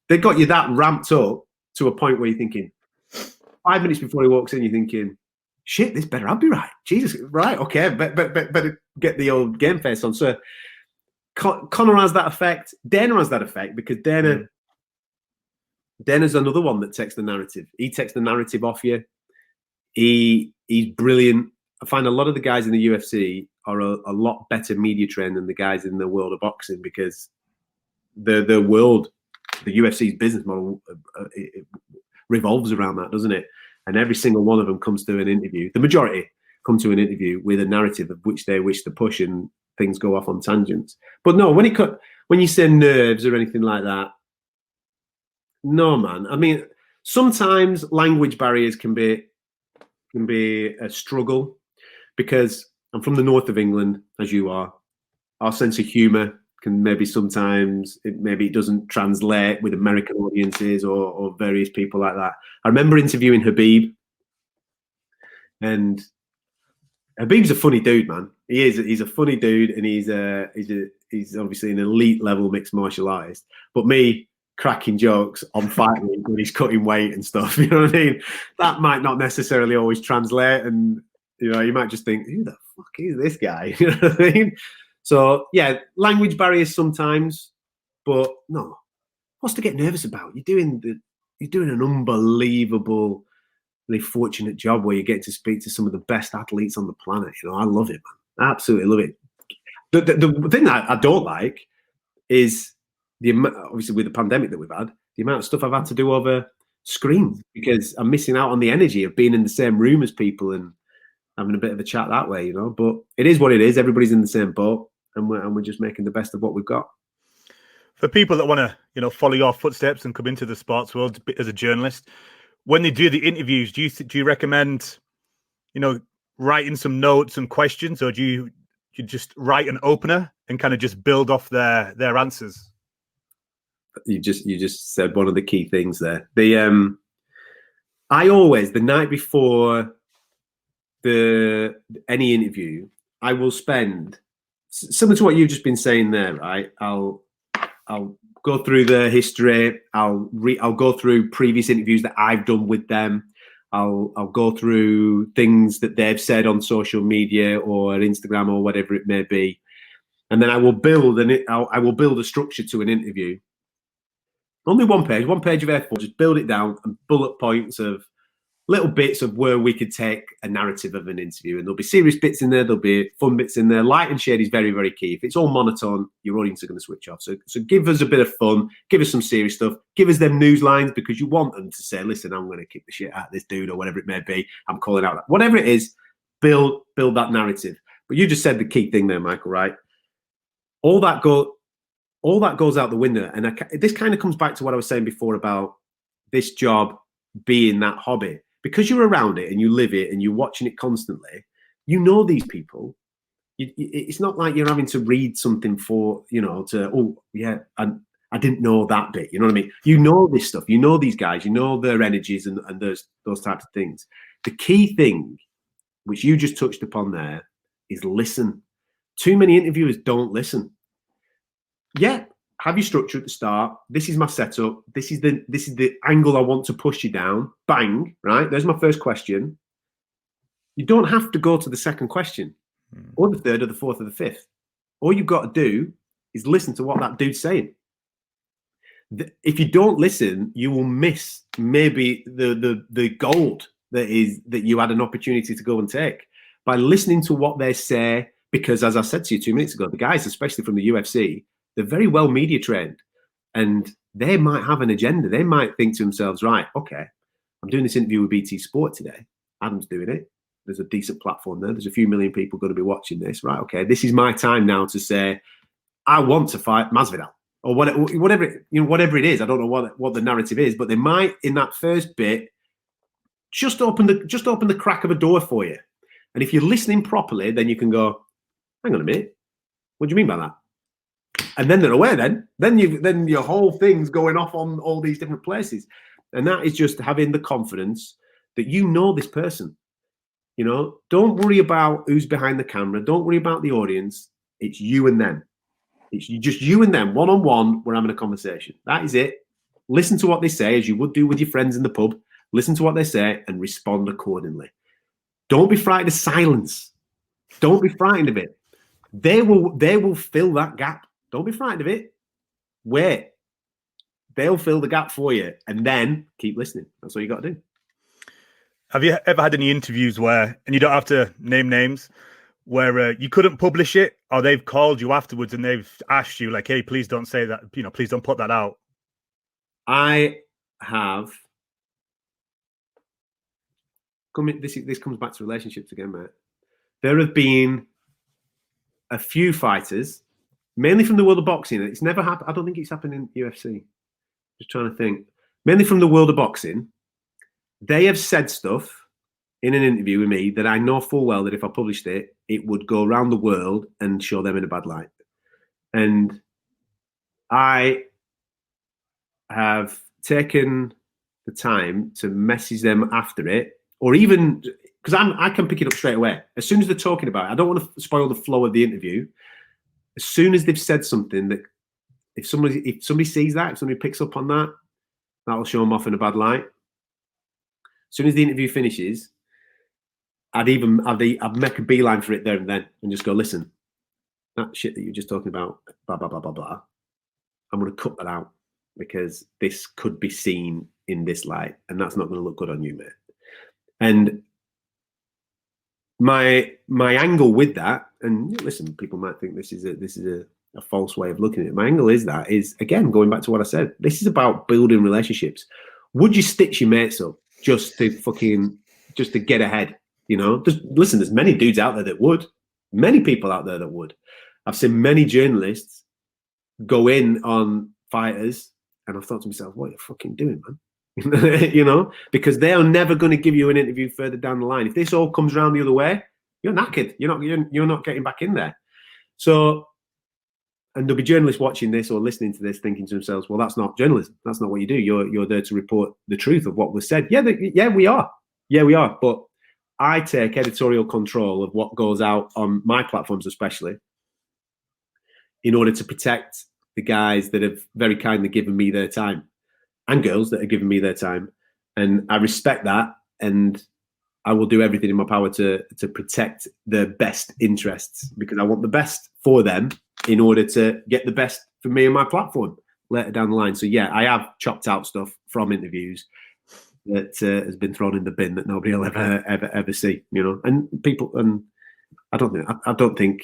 They got you that ramped up to a point where you're thinking, 5 minutes before he walks in, you're thinking, shit, this better. I'll be right. Jesus, right? Okay, better get the old game face on. So Conor has that effect. Dana has that effect because Dana's another one that takes the narrative. He takes the narrative off you. He's brilliant. I find a lot of the guys in the UFC are a lot better media trained than the guys in the world of boxing because the world, the UFC's business model it revolves around that, doesn't it? And every single one of them comes to an interview. The majority come to an interview with a narrative of which they wish to push, and things go off on tangents. But no, when you say nerves or anything like that, no, man. I mean, sometimes language barriers can be a struggle because I'm from the north of England, as you are. Our sense of humour can maybe sometimes it doesn't translate with American audiences or various people like that. I remember interviewing Habib, and Habib's a funny dude, man. He is. He's a funny dude, and he's obviously an elite level mixed martial artist. But me cracking jokes on fight week when he's cutting weight and stuff, you know what I mean? That might not necessarily always translate, and you might just think, who the fuck is this guy? You know what I mean? So yeah, language barriers sometimes, but no. What's to get nervous about? You're doing an unbelievably fortunate job where you get to speak to some of the best athletes on the planet. I love it, man. I absolutely love it. The thing that I don't like is obviously with the pandemic that we've had, the amount of stuff I've had to do over screen because I'm missing out on the energy of being in the same room as people and having a bit of a chat that way, But it is what it is. Everybody's in the same boat, and we're just making the best of what we've got. For people that want to, follow your footsteps and come into the sports world as a journalist, when they do the interviews, do you recommend, writing some notes and questions, or do you just write an opener and kind of just build off their answers? You just said one of the key things there. I always, the night before any interview, I will spend similar to what you've just been saying there, right? I'll go through the history. I'll go through previous interviews that I've done with them. I'll go through things that they've said on social media or Instagram or whatever it may be, and then I will build a structure to an interview. Only one page of A4, just build it down and bullet points of little bits of where we could take a narrative of an interview, and there'll be serious bits in there, there'll be fun bits in there. Light and shade is very, very key. If it's all monotone, your audience are going to switch off. So give us a bit of fun, give us some serious stuff, give us them news lines, because you want them to say, listen, I'm going to kick the shit out of this dude, or whatever it may be. I'm calling out that. Whatever it is, build that narrative. But you just said the key thing there, Michael, right? All that goes out the window. And this kind of comes back to what I was saying before about this job being that hobby. Because you're around it and you live it and you're watching it constantly, you know these people. It's not like you're having to read something for, I didn't know that bit. You know what I mean? You know this stuff. You know these guys. You know their energies and those types of things. The key thing, which you just touched upon there, is listen. Too many interviewers don't listen. Yeah, have your structure at the start. This is my setup. This is the angle I want to push you down. Bang, right? There's my first question. You don't have to go to the second question, or the third, or the fourth, or the fifth. All you've got to do is listen to what that dude's saying. If you don't listen, you will miss maybe the gold that you had an opportunity to go and take by listening to what they say. Because as I said to you 2 minutes ago, the guys, especially from the UFC, they're very well media trained, and they might have an agenda. They might think to themselves, right, okay, I'm doing this interview with BT Sport today. Adam's doing it. There's a decent platform there. There's a few million people going to be watching this. Right, okay, this is my time now to say, I want to fight Masvidal, or whatever it is. I don't know what the narrative is, but they might, in that first bit, just open the crack of a door for you. And if you're listening properly, then you can go, hang on a minute, what do you mean by that? And then they're aware. Then your whole thing's going off on all these different places, and that is just having the confidence that you know this person. You know, don't worry about who's behind the camera. Don't worry about the audience. It's you and them. It's just you and them, one-on-one. We're having a conversation. That is it. Listen to what they say, as you would do with your friends in the pub. Listen to what they say and respond accordingly. Don't be frightened of silence. Don't be frightened of it. They will fill that gap. Don't be frightened of it. Wait. They'll fill the gap for you, and then keep listening. That's all you got to do. Have you ever had any interviews where, and you don't have to name names, where you couldn't publish it, or they've called you afterwards and they've asked you, like, hey, please don't say that, please don't put that out? I have. This comes back to relationships again, mate. There have been a few fighters, mainly from the world of boxing. It's never happened. I don't think it's happened in UFC. Just trying to think. Mainly from the world of boxing. They have said stuff in an interview with me that I know full well that if I published it, it would go around the world and show them in a bad light. And I have taken the time to message them after it, or even because I can pick it up straight away. As soon as they're talking about it, I don't want to spoil the flow of the interview. As soon as they've said something that if somebody sees that, if somebody picks up on that, that'll show them off in a bad light. As soon as the interview finishes, I'd make a beeline for it there and then and just go, listen, that shit that you're just talking about, blah, blah, blah, blah, blah. I'm going to cut that out because this could be seen in this light and that's not going to look good on you, mate. And my angle with that, and listen, people might think this is a false way of looking at it. My angle is again, going back to what I said, this is about building relationships. Would you stitch your mates up just to get ahead? Listen, there's many dudes out there that would, many people out there that would. I've seen many journalists go in on fighters and I've thought to myself, what are you fucking doing, man? Because they are never going to give you an interview further down the line. If this all comes around the other way, you're knackered. You're not getting back in there. So, and there'll be journalists watching this or listening to this thinking to themselves, well, that's not journalism. That's not what you do. You're there to report the truth of what was said. Yeah, we are. Yeah, we are. But I take editorial control of what goes out on my platforms, especially, in order to protect the guys that have very kindly given me their time, and girls that have given me their time. And I respect that. And I will do everything in my power to protect their best interests, because I want the best for them in order to get the best for me and my platform later down the line. So yeah, I have chopped out stuff from interviews. that has been thrown in the bin that nobody will ever see, you know. And people, and I don't think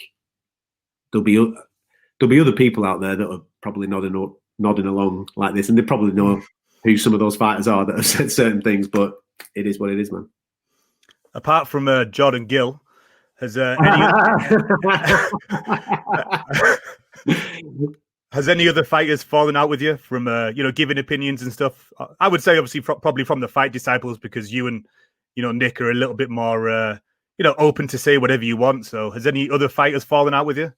there'll be other people out there that are probably nodding along like this, and they probably know who some of those fighters are that have said certain things. But it is what it is, man. Apart from Jordan Gill, has has any other fighters fallen out with you from giving opinions and stuff? I would say obviously probably from the Fight Disciples, because you and Nick are a little bit more open to say whatever you want. So has any other fighters fallen out with you?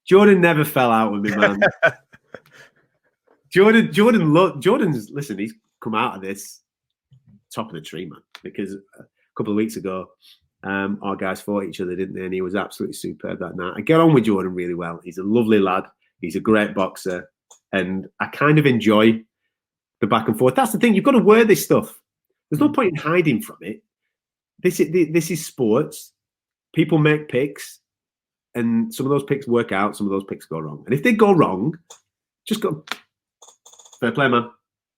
Jordan never fell out with me, man. Jordan's listen, he's come out of this top of the tree, man, because a couple of weeks ago our guys fought each other, didn't they? And he was absolutely superb that night. I get on with Jordan really well. He's a lovely lad. He's a great boxer. And I kind of enjoy the back and forth. That's the thing. You've got to wear this stuff. There's no point in hiding from it. This is sports. People make picks. And some of those picks work out. Some of those picks go wrong. And if they go wrong, just go, fair play, man.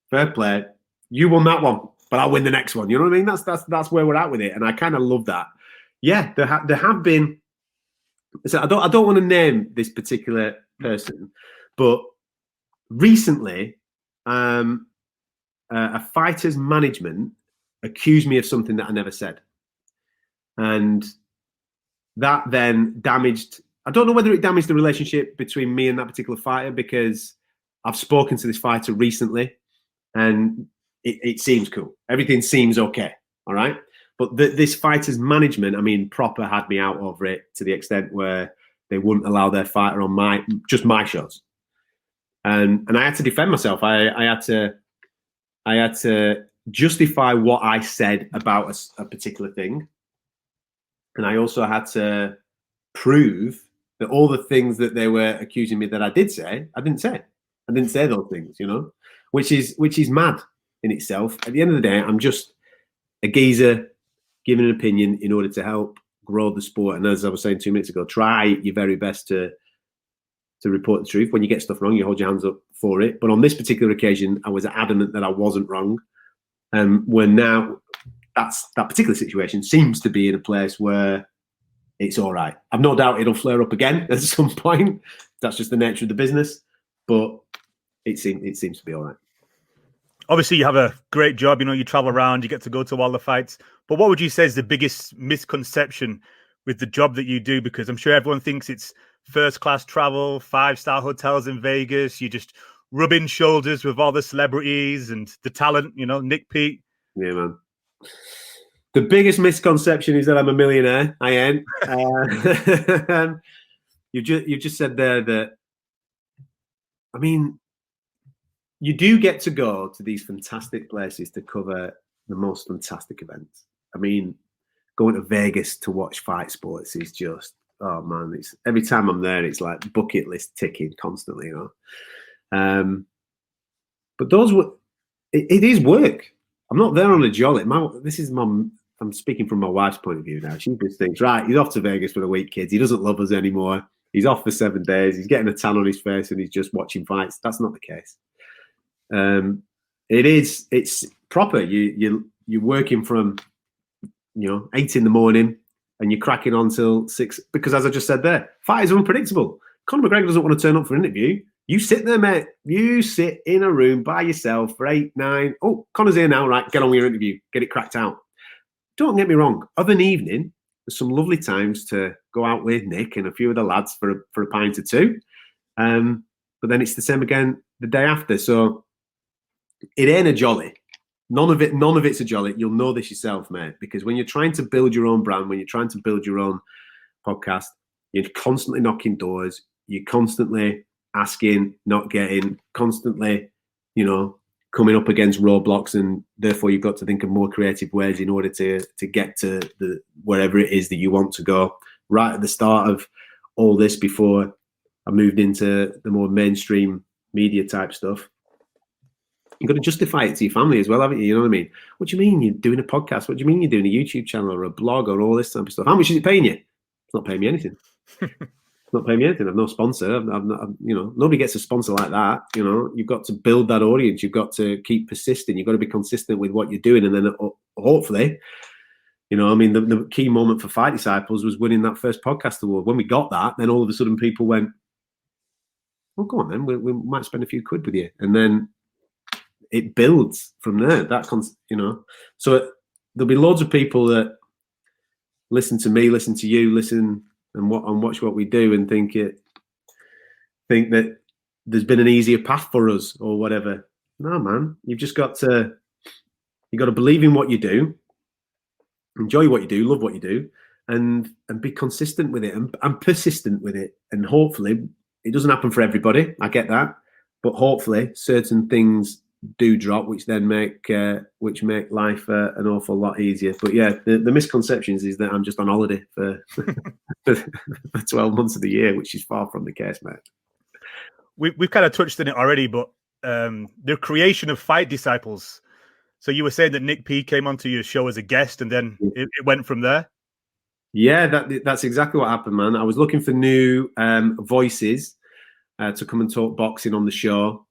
Fair play. You won that one, but I'll win the next one. You know what I mean? That's where we're at with it. And I kind of love that. Yeah, there have been. So I don't want to name this particular person, but recently, a fighter's management accused me of something that I never said, and that then damaged. I don't know whether it damaged the relationship between me and that particular fighter, because I've spoken to this fighter recently, and it seems cool. Everything seems okay. All right. But this fighter's management, I mean, proper had me out over it, to the extent where they wouldn't allow their fighter on my shows, and I had to defend myself. I had to justify what I said about a particular thing, and I also had to prove that all the things that they were accusing me that I did say, I didn't say. I didn't say those things, you know, which is mad in itself. At the end of the day, I'm just a geezer giving an opinion in order to help grow the sport. And as I was saying 2 minutes ago, try your very best to report the truth. When you get stuff wrong, you hold your hands up for it. But on this particular occasion, I was adamant that I wasn't wrong. When now that particular situation seems to be in a place where it's all right. I've no doubt it'll flare up again at some point. That's just the nature of the business. But it seems to be all right. Obviously, you have a great job. You travel around, you get to go to all the fights. But what would you say is the biggest misconception with the job that you do? Because I'm sure everyone thinks it's first-class travel, 5-star hotels in Vegas. You're just rubbing shoulders with all the celebrities and the talent, Nick Pete. Yeah, man. The biggest misconception is that I'm a millionaire. I ain't. You just said there that, I mean, you do get to go to these fantastic places to cover the most fantastic events. I mean, going to Vegas to watch fight sports is just, oh man, it's every time I'm there, it's like bucket list ticking constantly, But those were, it is work. I'm not there on a jolly. I'm speaking from my wife's point of view now. She just thinks, right, he's off to Vegas for a week, kids. He doesn't love us anymore. He's off for 7 days. He's getting a tan on his face and he's just watching fights. That's not the case. It's proper. You're working from 8 in the morning and you're cracking on till 6, because as I just said there, fighters are unpredictable. Conor McGregor doesn't want to turn up for an interview. You sit there, mate. You sit in a room by yourself for 8, 9. Oh, Conor's here now, right? Get on with your interview. Get it cracked out. Don't get me wrong. Of an evening, there's some lovely times to go out with Nick and a few of the lads for a pint or two. But then it's the same again the day after. So it ain't a jolly. None of it's a jolly. You'll know this yourself, mate, because when you're trying to build your own brand, when you're trying to build your own podcast, you're constantly knocking doors. You're constantly asking, not getting, constantly, coming up against roadblocks, and therefore you've got to think of more creative ways in order to get to the wherever it is that you want to go. Right at the start of all this, before I moved into the more mainstream media type stuff, you've got to justify it to your family as well, haven't you? You know what I mean? What do you mean you're doing a podcast? What do you mean you're doing a YouTube channel or a blog or all this type of stuff? How much is it paying you? It's not paying me anything. not paying me anything. I've no sponsor. I've not, nobody gets a sponsor like that. You've got to build that audience. You've got to keep persisting. You've got to be consistent with what you're doing. And then hopefully, the key moment for Fight Disciples was winning that first podcast award. When we got that, then all of a sudden people went, well, go on then. We might spend a few quid with you. And then it builds from there. So there'll be loads of people that listen to me, listen to you, listen and watch what we do and think that there's been an easier path for us or whatever. No, man, you've got to believe in what you do, enjoy what you do, love what you do, and be consistent with it and persistent with it. And hopefully it doesn't happen for everybody. I get that, but hopefully certain things do drop, which then make life an awful lot easier. But yeah, the misconceptions is that I'm just on holiday for 12 months of the year, which is far from the case, mate. We've kind of touched on it already, but the creation of Fight Disciples. So you were saying that Nick P came onto your show as a guest, and then it went from there. Yeah, that's exactly what happened, man. I was looking for new voices to come and talk boxing on the show.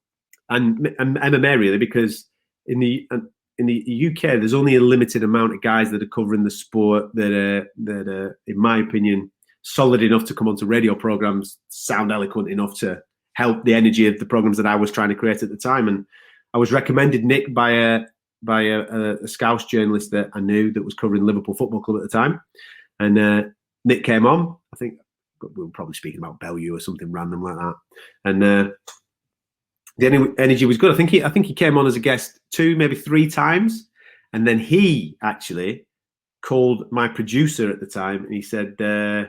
And MMA really, because in the UK there's only a limited amount of guys that are covering the sport that are, in my opinion, solid enough to come onto radio programs, sound eloquent enough to help the energy of the programs that I was trying to create at the time. And I was recommended Nick by a Scouse journalist that I knew that was covering Liverpool Football Club at the time. And Nick came on. I think we were probably speaking about Bellew or something random like that. And the energy was good. I think he came on as a guest 2, maybe 3 times, and then he actually called my producer at the time and he said, "Is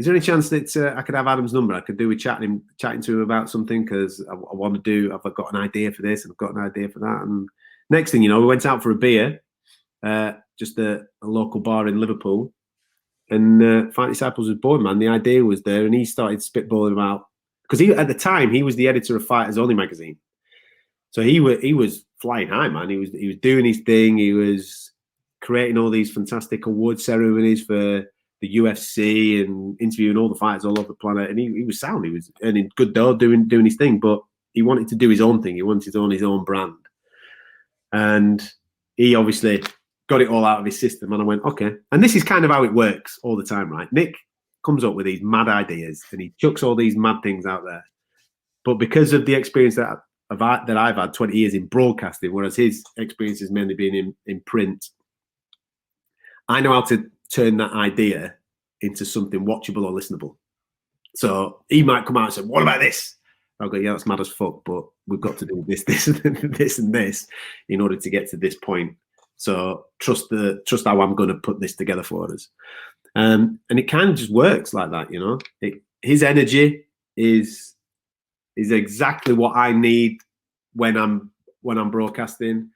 there any chance that I could have Adam's number? I could do with chatting to him about something because I want to do. I've got an idea for this and I've got an idea for that." And next thing you know, we went out for a beer, just a local bar in Liverpool, and Fight Disciples was born. Man, the idea was there, and he started spitballing about. Because at the time he was the editor of Fighters Only magazine, so he was flying high, man. He was doing his thing. He was creating all these fantastic award ceremonies for the UFC and interviewing all the fighters all over the planet. And he was sound. He was earning good dough doing his thing, but he wanted to do his own thing. He wanted to own his own brand, and he obviously got it all out of his system. And I went, okay. And this is kind of how it works all the time, right? Nick comes up with these mad ideas and he chucks all these mad things out there. But because of the experience that I've had 20 years in broadcasting, whereas his experience has mainly been in print, I know how to turn that idea into something watchable or listenable. So he might come out and say, "What about this?" I'll go, "Yeah, that's mad as fuck, but we've got to do this, this, and this in order to get to this point. So trust how I'm going to put this together for us." And it kind of just works like that, His energy is exactly what I need when I'm broadcasting.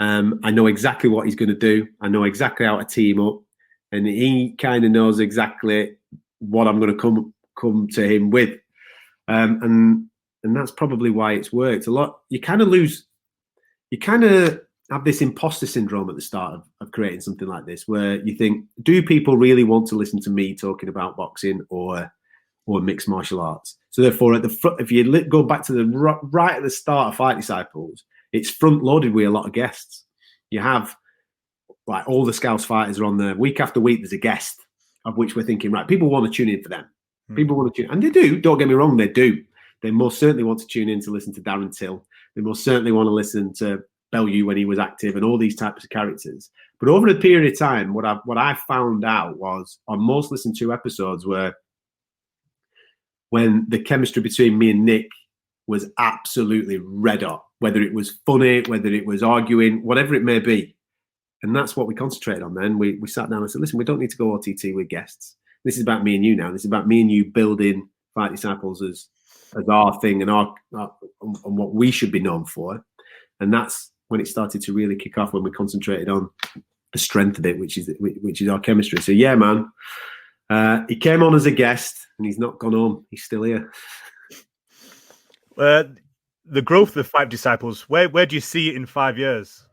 I know exactly what he's going to do. I know exactly how to team up, and he kind of knows exactly what I'm going to come to him with. And that's probably why it's worked a lot. You kind of have this imposter syndrome at the start of creating something like this, where you think, do people really want to listen to me talking about boxing or mixed martial arts? So therefore, at the front, if you go back to the right at the start of Fight Disciples, it's front loaded with a lot of guests. You have like all the Scouse fighters are on there week after week. There's a guest of which we're thinking, right, people want to tune in for them. People want to tune, and they do. Don't get me wrong, they do. They most certainly want to tune in to listen to Darren Till. They most certainly want to listen to Bellew when he was active and all these types of characters. But over a period of time, what I found out was on most listened to episodes when the chemistry between me and Nick was absolutely red hot, whether it was funny, whether it was arguing, whatever it may be. And that's what we concentrated on then. We sat down and said, listen, we don't need to go OTT with guests. This is about me and you now. This is about me and you building Fight Disciples as our thing and what we should be known for. And that's when it started to really kick off, when we concentrated on the strength of it, which is our chemistry. So yeah, man, he came on as a guest and he's not gone home. He's still here. The growth of Fight Disciples, where do you see it in 5 years?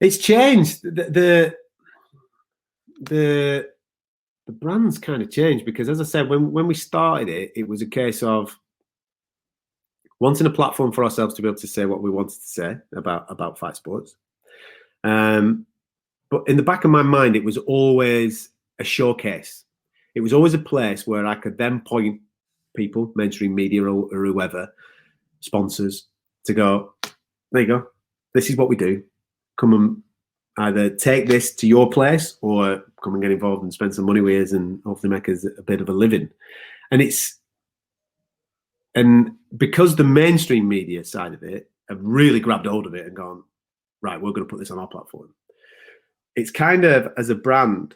It's changed. The the brand's kind of changed because, as I said, when we started it, it was a case of wanting a platform for ourselves to be able to say what we wanted to say about fight sports. But in the back of my mind, it was always a showcase. It was always a place where I could then point people, mainstream media or whoever, sponsors, to go, there you go. This is what we do. Come and either take this to your place or come and get involved and spend some money with us and hopefully make us a bit of a living. And because the mainstream media side of it have really grabbed hold of it and gone, right, we're going to put this on our platform. It's kind of, as a brand,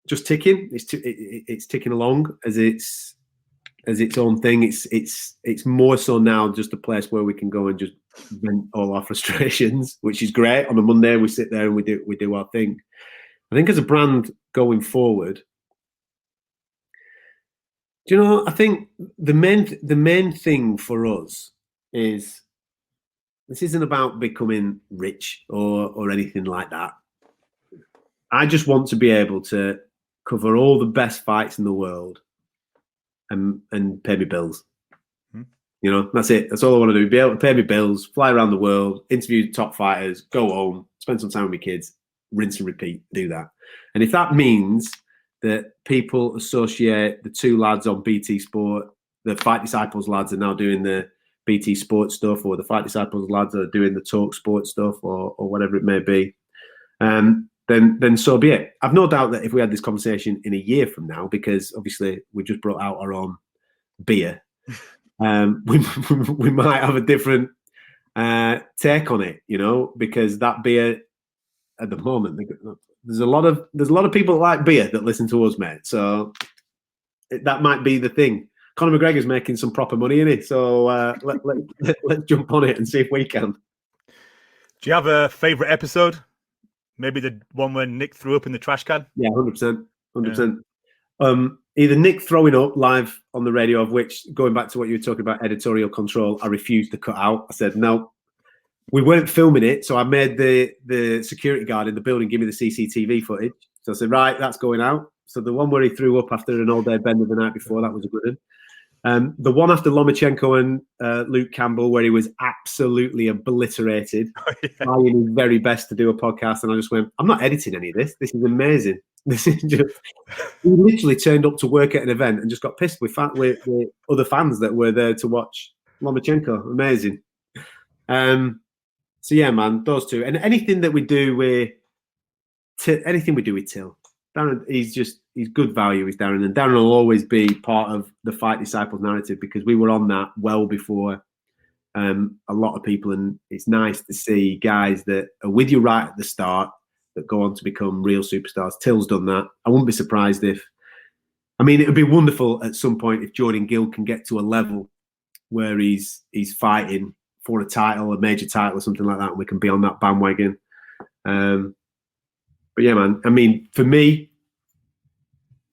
just ticking. It's ticking along as its own thing. It's more so now just a place where we can go and just vent all our frustrations, which is great. On a Monday, we sit there and we do our thing. I think as a brand going forward, do you know? I think the main thing for us is this isn't about becoming rich or anything like that. I just want to be able to cover all the best fights in the world and pay me bills. You know, that's it. That's all I want to do. Be able to pay me bills, fly around the world, interview top fighters, go home, spend some time with my kids, rinse and repeat, do that. And if that means that people associate the two lads on BT Sport, the Fight Disciples lads are now doing the BT Sport stuff, or the Fight Disciples lads are doing the Talk Sport stuff, or whatever it may be, then so be it. I've no doubt that if we had this conversation in a year from now, because obviously we just brought out our own beer, we might have a different take on it, you know, because that beer at the moment, there's a lot of people that like beer that listen to us, mate. So that might be the thing. Conor McGregor's making some proper money in it, so let's jump on it and see if we can. Do you have a favourite episode? Maybe the one where Nick threw up in the trash can? Yeah, 100%. 100%. Either Nick throwing up live on the radio, of which, going back to what you were talking about, editorial control, I refused to cut out. I said, no, we weren't filming it. So I made the security guard in the building give me the CCTV footage. So I said, right, that's going out. So the one where he threw up after an all-day bender the night before, that was a good one. The one after Lomachenko and Luke Campbell, where he was absolutely obliterated, trying his very best to do a podcast, and I just went, I'm not editing any of this. This is amazing. This is just. He literally turned up to work at an event and just got pissed with other fans that were there to watch Lomachenko. Amazing. So yeah, man, those two, and anything that we do with Till. Darren, he's good value, is Darren, and Darren will always be part of the Fight Disciples narrative because we were on that well before a lot of people, and it's nice to see guys that are with you right at the start that go on to become real superstars. Till's done that. I wouldn't be surprised it would be wonderful at some point if Jordan Gill can get to a level where he's fighting for a title, a major title or something like that, and we can be on that bandwagon. But yeah, man, I mean, for me,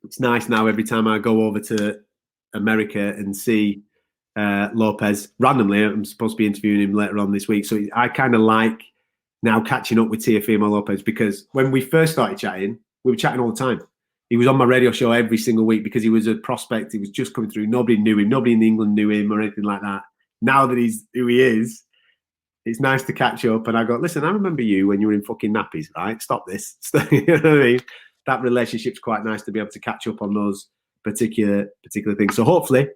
it's nice now every time I go over to America and see Lopez randomly. I'm supposed to be interviewing him later on this week. So I kind of like now catching up with Teofimo Lopez, because when we first started chatting, we were chatting all the time. He was on my radio show every single week because he was a prospect. He was just coming through. Nobody knew him. Nobody in England knew him or anything like that. Now that he's who he is, it's nice to catch up. And I go, listen, I remember you when you were in fucking nappies, right? Stop this. You know what I mean? That relationship's quite nice to be able to catch up on those particular things. So hopefully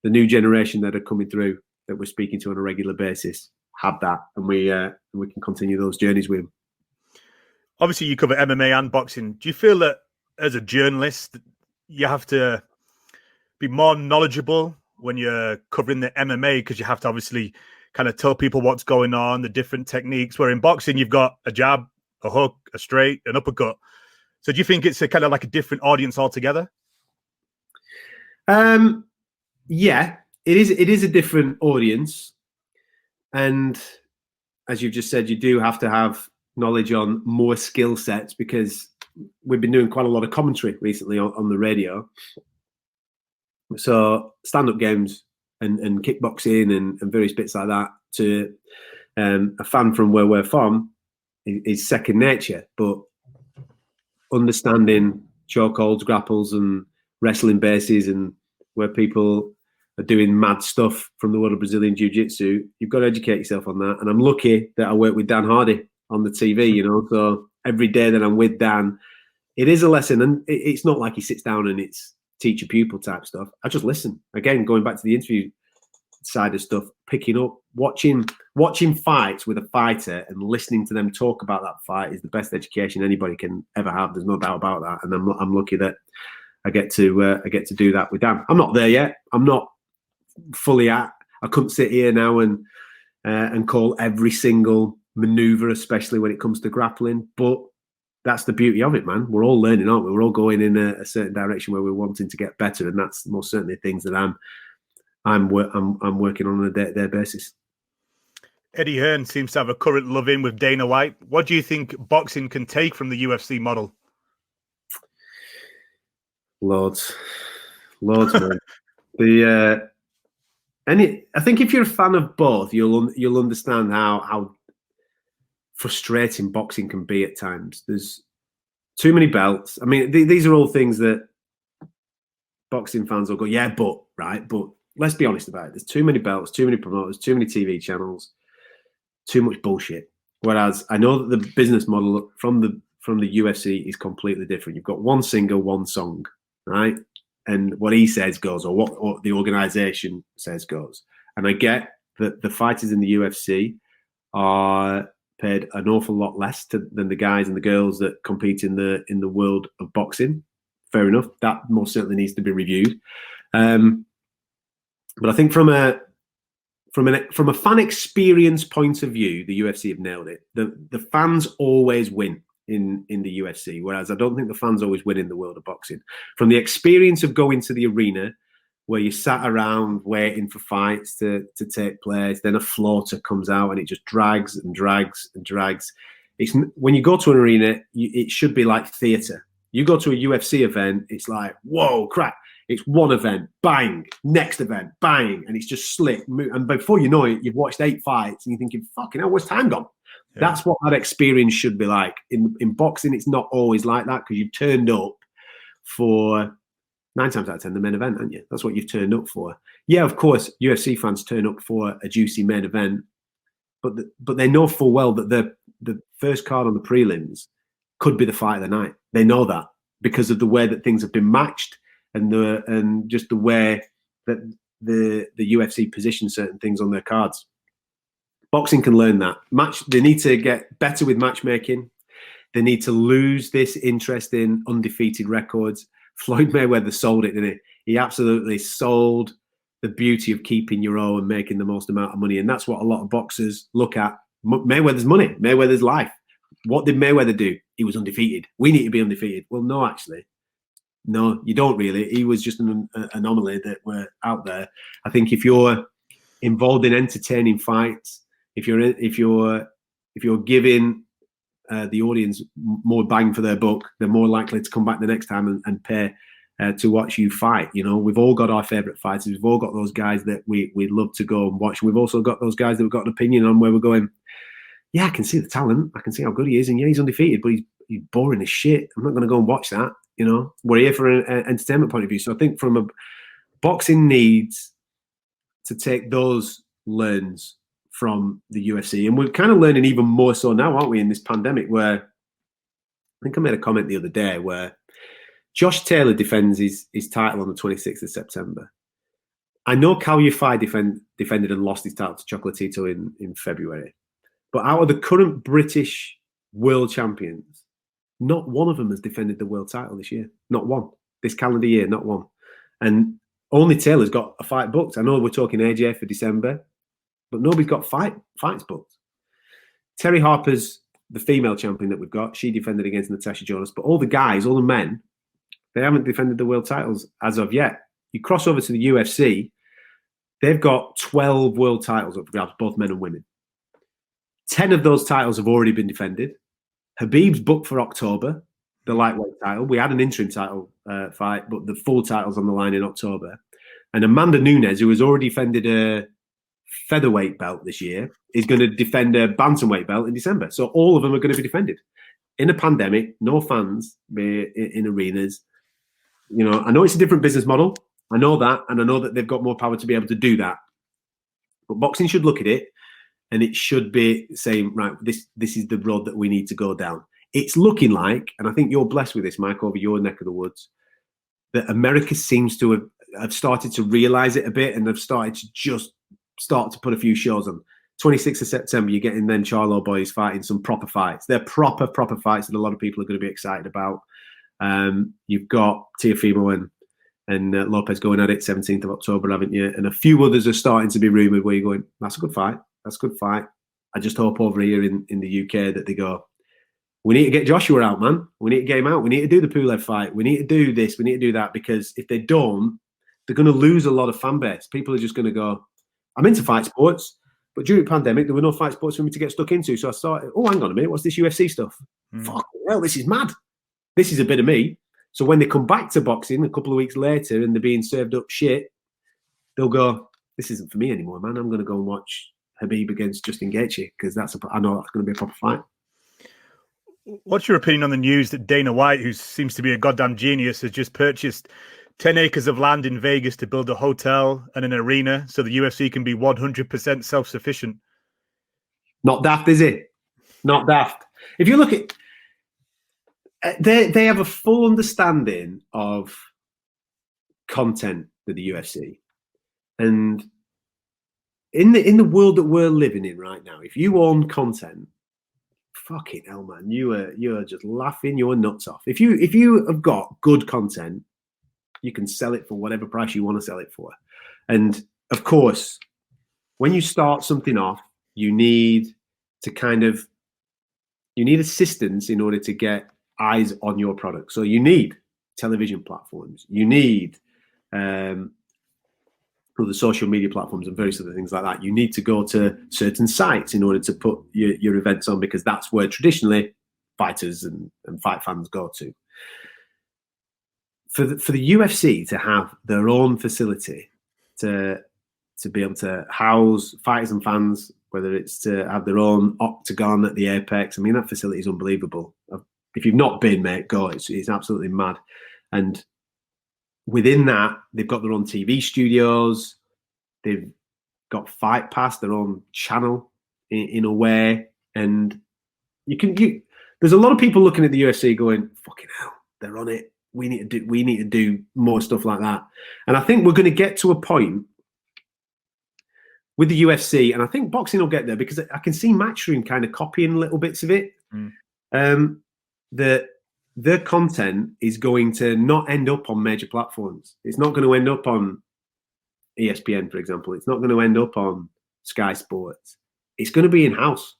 the new generation that are coming through that we're speaking to on a regular basis have that, and we can continue those journeys with them. Obviously, you cover MMA and boxing. Do you feel that as a journalist, you have to be more knowledgeable when you're covering the MMA, because you have to obviously kind of tell people what's going on, the different techniques, where in boxing, you've got a jab, a hook, a straight, an uppercut. So do you think it's a kind of like a different audience altogether? Yeah, it is a different audience. And as you've just said, you do have to have knowledge on more skill sets, because we've been doing quite a lot of commentary recently on the radio. So stand-up games and kickboxing and various bits like that to a fan from where we're from is second nature. But understanding chokeholds, grapples, and wrestling bases, and where people are doing mad stuff from the world of Brazilian Jiu-Jitsu. You've got to educate yourself on that. And I'm lucky that I work with Dan Hardy on the TV, you know. So every day that I'm with Dan, it is a lesson. And it's not like he sits down and it's teacher pupil type stuff. I just listen. Again, going back to the interview side of stuff, picking up, watching fights with a fighter and listening to them talk about that fight is the best education anybody can ever have. There's no doubt about that. And I'm lucky that I get to do that with Dan. I'm not there yet. I'm not fully at. I couldn't sit here now and call every single maneuver, especially when it comes to grappling. But that's the beauty of it, man. We're all learning, aren't we? We're all going in a certain direction where we're wanting to get better, and that's most certainly things that I'm working on a day-to-day basis. Eddie Hearn seems to have a current love-in with Dana White. What do you think boxing can take from the UFC model? Loads, man. I think if you're a fan of both, you'll understand how frustrating boxing can be at times. There's too many belts. I mean, these are all things that boxing fans will go, yeah, but let's be honest about it. There's too many belts, too many promoters, too many TV channels, too much bullshit. Whereas I know that the business model from the UFC is completely different. You've got one singer, one song, right? And what he says goes, or what the organization says goes. And I get that the fighters in the UFC are paid an awful lot less than the guys and the girls that compete in the world of boxing. Fair enough. That most certainly needs to be reviewed. But I think from a fan experience point of view, the UFC have nailed it. The fans always win in the UFC, whereas I don't think the fans always win in the world of boxing. From the experience of going to the arena where you sat around waiting for fights to take place, then a floater comes out and it just drags and drags and drags. When you go to an arena, it should be like theatre. You go to a UFC event, it's like, whoa, crap. It's one event, bang, next event, bang, and it's just slick. And before you know it, you've watched 8 fights and you're thinking, fucking hell, where's time gone? Yeah. That's what that experience should be like. In boxing, it's not always like that because you've turned up for 9 times out of 10 the main event, haven't you? That's what you've turned up for. Yeah, of course, UFC fans turn up for a juicy main event, but they know full well that the first card on the prelims could be the fight of the night. They know that because of the way that things have been matched and just the way that the UFC position certain things on their cards. Boxing can learn that. They need to get better with matchmaking. They need to lose this interest in undefeated records. Floyd Mayweather sold it, didn't he? He absolutely sold the beauty of keeping your own and making the most amount of money. And that's what a lot of boxers look at. Mayweather's money, Mayweather's life. What did Mayweather do? He was undefeated. We need to be undefeated. Well, no, actually. No, you don't really. He was just an anomaly that were out there. I think if you're involved in entertaining fights, if you're giving the audience more bang for their buck, they're more likely to come back the next time and pay to watch you fight. You know, we've all got our favourite fighters. We've all got those guys that we love to go and watch. We've also got those guys that we've got an opinion on where we're going, yeah, I can see the talent. I can see how good he is. And yeah, he's undefeated, but he's boring as shit. I'm not going to go and watch that. You know, we're here for an entertainment point of view. So I think boxing needs to take those learns from the UFC. And we're kind of learning even more so now, aren't we, in this pandemic, where I think I made a comment the other day where Josh Taylor defends his title on the 26th of September. I know Cal Yafai defended and lost his title to Chocolatito in February. But out of the current British world champions, not one of them has defended the world title this year. Not one. This calendar year, not one. And only Taylor's got a fight booked. I know we're talking AJ for December, but nobody's got fights booked. Terry Harper's the female champion that we've got. She defended against Natasha Jonas. But all the guys, all the men, they haven't defended the world titles as of yet. You cross over to the UFC, they've got 12 world titles up for grabs, both men and women. 10 of those titles have already been defended. Habib's booked for October, the lightweight title. We had an interim title fight, but the full title's on the line in October. And Amanda Nunes, who has already defended a featherweight belt this year, is going to defend a bantamweight belt in December. So all of them are going to be defended. in a pandemic, no fans in arenas. You know, I know it's a different business model. I know that, and I know that they've got more power to be able to do that. But boxing should look at it, and it should be saying, right, this is the road that we need to go down. It's looking like, and I think you're blessed with this, Mike, over your neck of the woods, that America seems to have started to realise it a bit, and they've started to just start to put a few shows on. 26th of September, you're getting then Charlo boys fighting some proper fights. They're proper fights that a lot of people are going to be excited about. You've got Teofimo and Lopez going at it 17th of October, haven't you? And a few others are starting to be rumoured where you're going, that's a good fight. That's a good fight. I just hope over here in the UK that they go, we need to get Joshua out, man. We need to get him out. We need to do the Pulev fight. We need to do this. We need to do that, because if they don't, they're going to lose a lot of fan base. People are just going to go, I'm into fight sports, but during the pandemic, there were no fight sports for me to get stuck into. So I started, oh, hang on a minute, what's this UFC stuff? Fuck, well, this is mad. This is a bit of me. So when they come back to boxing a couple of weeks later and they're being served up shit, they'll go, this isn't for me anymore, man. I'm going to go and watch Khabib against Justin Gaethje, because I know that's going to be a proper fight. What's your opinion on the news that Dana White, who seems to be a goddamn genius, has just purchased 10 acres of land in Vegas to build a hotel and an arena so the UFC can be 100% self-sufficient? Not daft, is it? Not daft. If you look at, they have a full understanding of content with the UFC, and in the world that we're living in right now, if you own content, fucking hell, man, you are just laughing your nuts off. If you have got good content, you can sell it for whatever price you want to sell it for. And of course, when you start something off, you need assistance in order to get eyes on your product. So you need television platforms, you need other social media platforms and various other things like that. You need to go to certain sites in order to put your events on, because that's where traditionally fighters and fight fans go to. For the UFC to have their own facility to be able to house fighters and fans, whether it's to have their own octagon at the Apex, I mean, that facility is unbelievable. If you've not been, mate, go. It's absolutely mad. And within that, they've got their own TV studios. They've got Fight Pass, their own channel in a way. And there's a lot of people looking at the UFC going, fucking hell, they're on it. We need to do more stuff like that. And I think we're going to get to a point with the UFC, and I think boxing will get there, because I can see Matchroom kind of copying little bits of it. That their content is going to not end up on major platforms. It's not going to end up on ESPN, for example. It's not going to end up on Sky Sports. It's going to be in-house,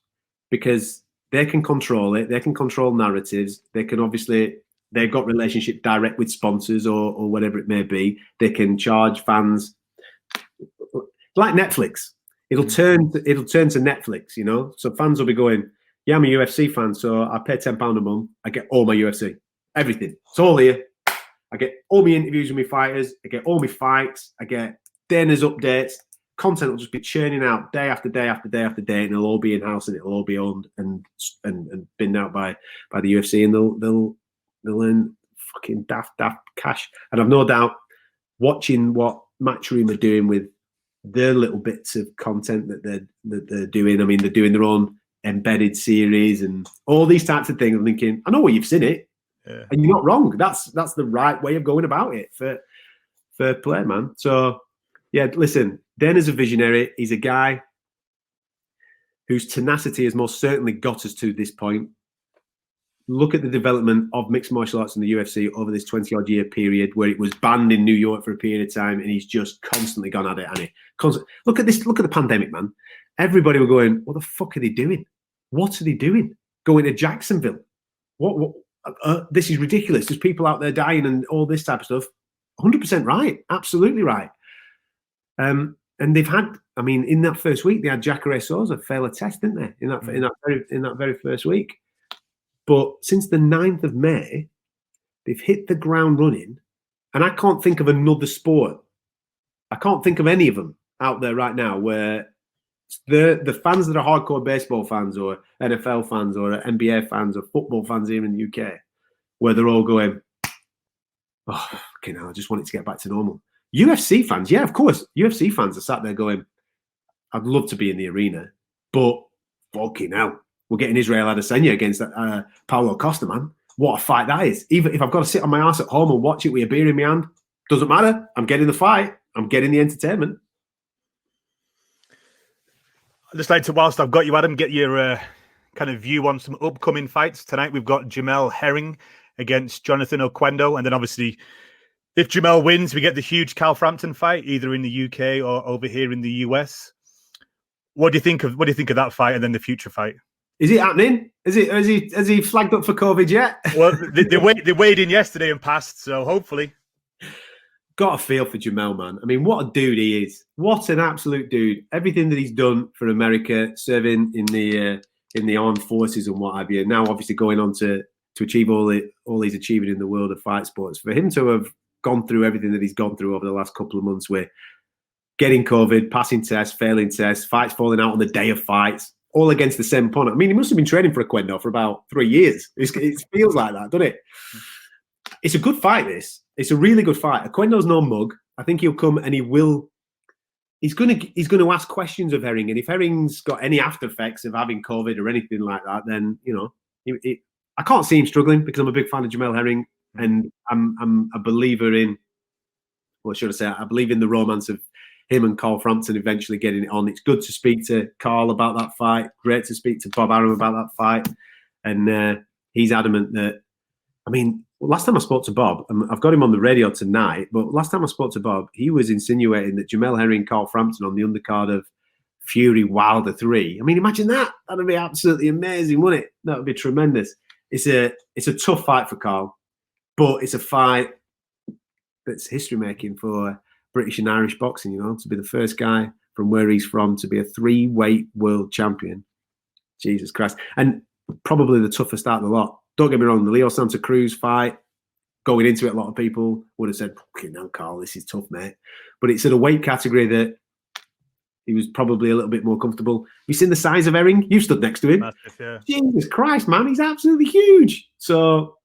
because they can control it. They can control narratives. They can obviously, they've got relationship direct with sponsors or whatever it may be. They can charge fans like Netflix. It'll turn to Netflix, you know? So fans will be going, yeah, I'm a UFC fan, so I pay £10 a month. I get all my UFC, everything. It's all here. I get all my interviews with my fighters. I get all my fights. I get Dana's updates. Content will just be churning out day after day after day after day, and it'll all be in house, and it'll all be owned and binned out by the UFC, and they'll earn fucking daft cash. And I've no doubt, watching what Matchroom are doing with their little bits of content that they're doing. I mean, they're doing their own embedded series and all these types of things. I'm thinking, I know where you've seen it, and you're not wrong. That's the right way of going about it for play, man. So yeah, listen, Dana's a visionary. He's a guy whose tenacity has most certainly got us to this point. Look at the development of mixed martial arts in the UFC over this 20-odd year period, where it was banned in New York for a period of time, and he's just constantly gone at it, hasn't he? Look at this. Look at the pandemic, man. Everybody were going, what the fuck are they doing? What are they doing? Going to Jacksonville? What this is ridiculous. There's people out there dying and all this type of stuff. 100% right. Absolutely right. And they've had, I mean, in that first week, they had Jacare Souza fail a test, didn't they? In that very first week. But since the 9th of May, they've hit the ground running. And I can't think of another sport. I can't think of any of them out there right now where the fans that are hardcore baseball fans or NFL fans or NBA fans or football fans here in the UK, where they're all going, oh, fucking hell, I just want it to get back to normal. UFC fans, yeah, of course. UFC fans are sat there going, I'd love to be in the arena, but fucking hell, we're getting Israel Adesanya against Paulo Costa, man. What a fight that is. Even if I've got to sit on my ass at home and watch it with a beer in my hand, doesn't matter. I'm getting the fight. I'm getting the entertainment. I'd just like to, whilst I've got you, Adam, get your kind of view on some upcoming fights. Tonight we've got Jamel Herring against Jonathan Oquendo, and then obviously if Jamel wins, we get the huge Carl Frampton fight, either in the UK or over here in the US. What do you think of that fight and then the future fight? Is it happening? Has he flagged up for COVID yet? Well, they weighed in yesterday and passed, so hopefully. Got a feel for Jamel, man. I mean, what a dude he is. What an absolute dude. Everything that he's done for America, serving in the armed forces and what have you. Now, obviously, going on to achieve all he's achieving in the world of fight sports. For him to have gone through everything that he's gone through over the last couple of months, with getting COVID, passing tests, failing tests, fights falling out on the day of fights, all against the same opponent. I mean, he must have been training for Oquendo for about 3 years. It feels like that, doesn't it? It's a good fight, this. It's a really good fight. Oquendo's no mug. I think he'll come and he's going to ask questions of Herring. And if Herring's got any after effects of having COVID or anything like that, then, you know, I can't see him struggling because I'm a big fan of Jamel Herring. And I'm a believer in, what should I say? I believe in the romance of him and Carl Frampton eventually getting it on. It's good to speak to Carl about that fight. Great to speak to Bob Arum about that fight. And he's adamant that, I mean, last time I spoke to Bob, I've got him on the radio tonight, but last time I spoke to Bob, he was insinuating that Jamel Herring, Carl Frampton on the undercard of Fury Wilder 3. I mean, imagine that. That would be absolutely amazing, wouldn't it? That would be tremendous. It's a tough fight for Carl, but it's a fight that's history making for British and Irish boxing, you know, to be the first guy from where he's from to be a 3-weight world champion. Jesus Christ. And probably the toughest out of the lot. Don't get me wrong, the Leo Santa Cruz fight, going into it, a lot of people would have said, okay, now, Carl, this is tough, mate. But it's at a weight category that he was probably a little bit more comfortable. Have you seen the size of Herring? You stood next to him. Massive, yeah. Jesus Christ, man, he's absolutely huge. So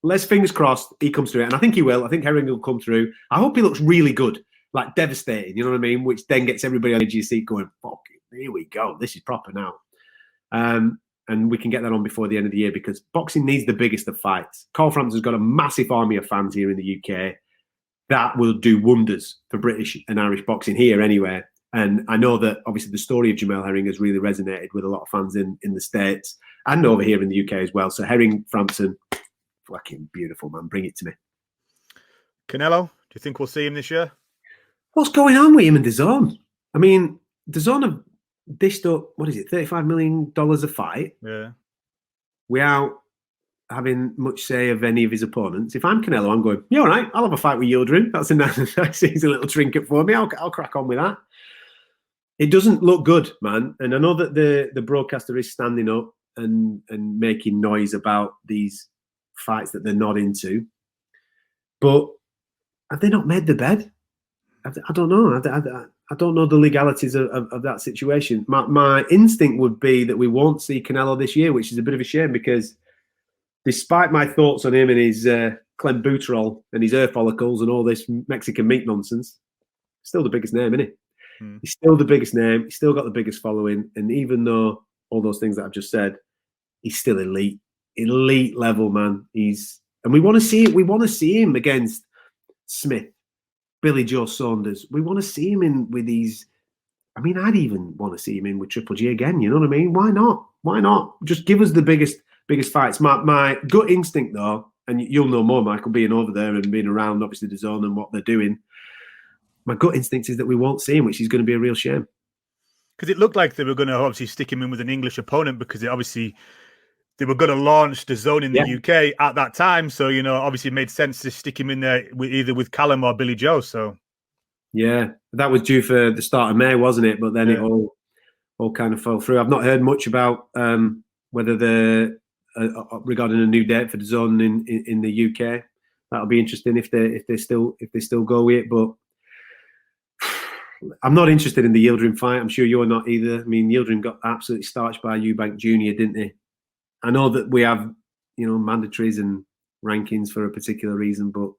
let's fingers crossed he comes through it. And I think he will. I think Herring will come through. I hope he looks really good, like devastating, you know what I mean? Which then gets everybody on the edge of your seat going, fuck it, here we go. This is proper now. And we can get that on before the end of the year because boxing needs the biggest of fights. Carl Frampton's got a massive army of fans here in the UK. That will do wonders for British and Irish boxing here anyway. And I know that obviously the story of Jamel Herring has really resonated with a lot of fans in the States and over here in the UK as well. So Herring, Frampton, fucking beautiful, man. Bring it to me. Canelo, do you think we'll see him this year? What's going on with him and DAZN? I mean, DAZN have dished up, what is it, $35 million a fight. Yeah. Without having much say of any of his opponents. If I'm Canelo, I'm going, yeah, all right, I'll have a fight with Yildirim. That's a nice easy little trinket for me. I'll crack on with that. It doesn't look good, man. And I know that the broadcaster is standing up and making noise about these fights that they're not into. But have they not made the bed? I don't know. I don't know the legalities of that situation. My instinct would be that we won't see Canelo this year, which is a bit of a shame because despite my thoughts on him and his clenbuterol and his hair follicles and all this Mexican meat nonsense, still the biggest name, isn't he? He's still the biggest name. He's still got the biggest following. And even though all those things that I've just said, he's still elite level, man. And we want to see it. We want to see him against Smith, Billy Joe Saunders. We want to see him in with these. I mean, I'd even want to see him in with Triple G again. You know what I mean? Why not? Why not? Just give us the biggest fights. My gut instinct, though, and you'll know more, Michael, being over there and being around, obviously, DAZN and what they're doing. My gut instinct is that we won't see him, which is going to be a real shame. Because it looked like they were going to obviously stick him in with an English opponent because they were going to launch DAZN in the UK at that time. So, you know, obviously it made sense to stick him in there either with Callum or Billy Joe. So, yeah, that was due for the start of May, wasn't it? But then it all kind of fell through. I've not heard much about whether they're regarding a new date for DAZN in the UK. That'll be interesting if they still go with it. But I'm not interested in the Yildirim fight. I'm sure you're not either. I mean, Yildirim got absolutely starched by Eubank Jr., didn't he? I know that we have, mandatories and rankings for a particular reason, but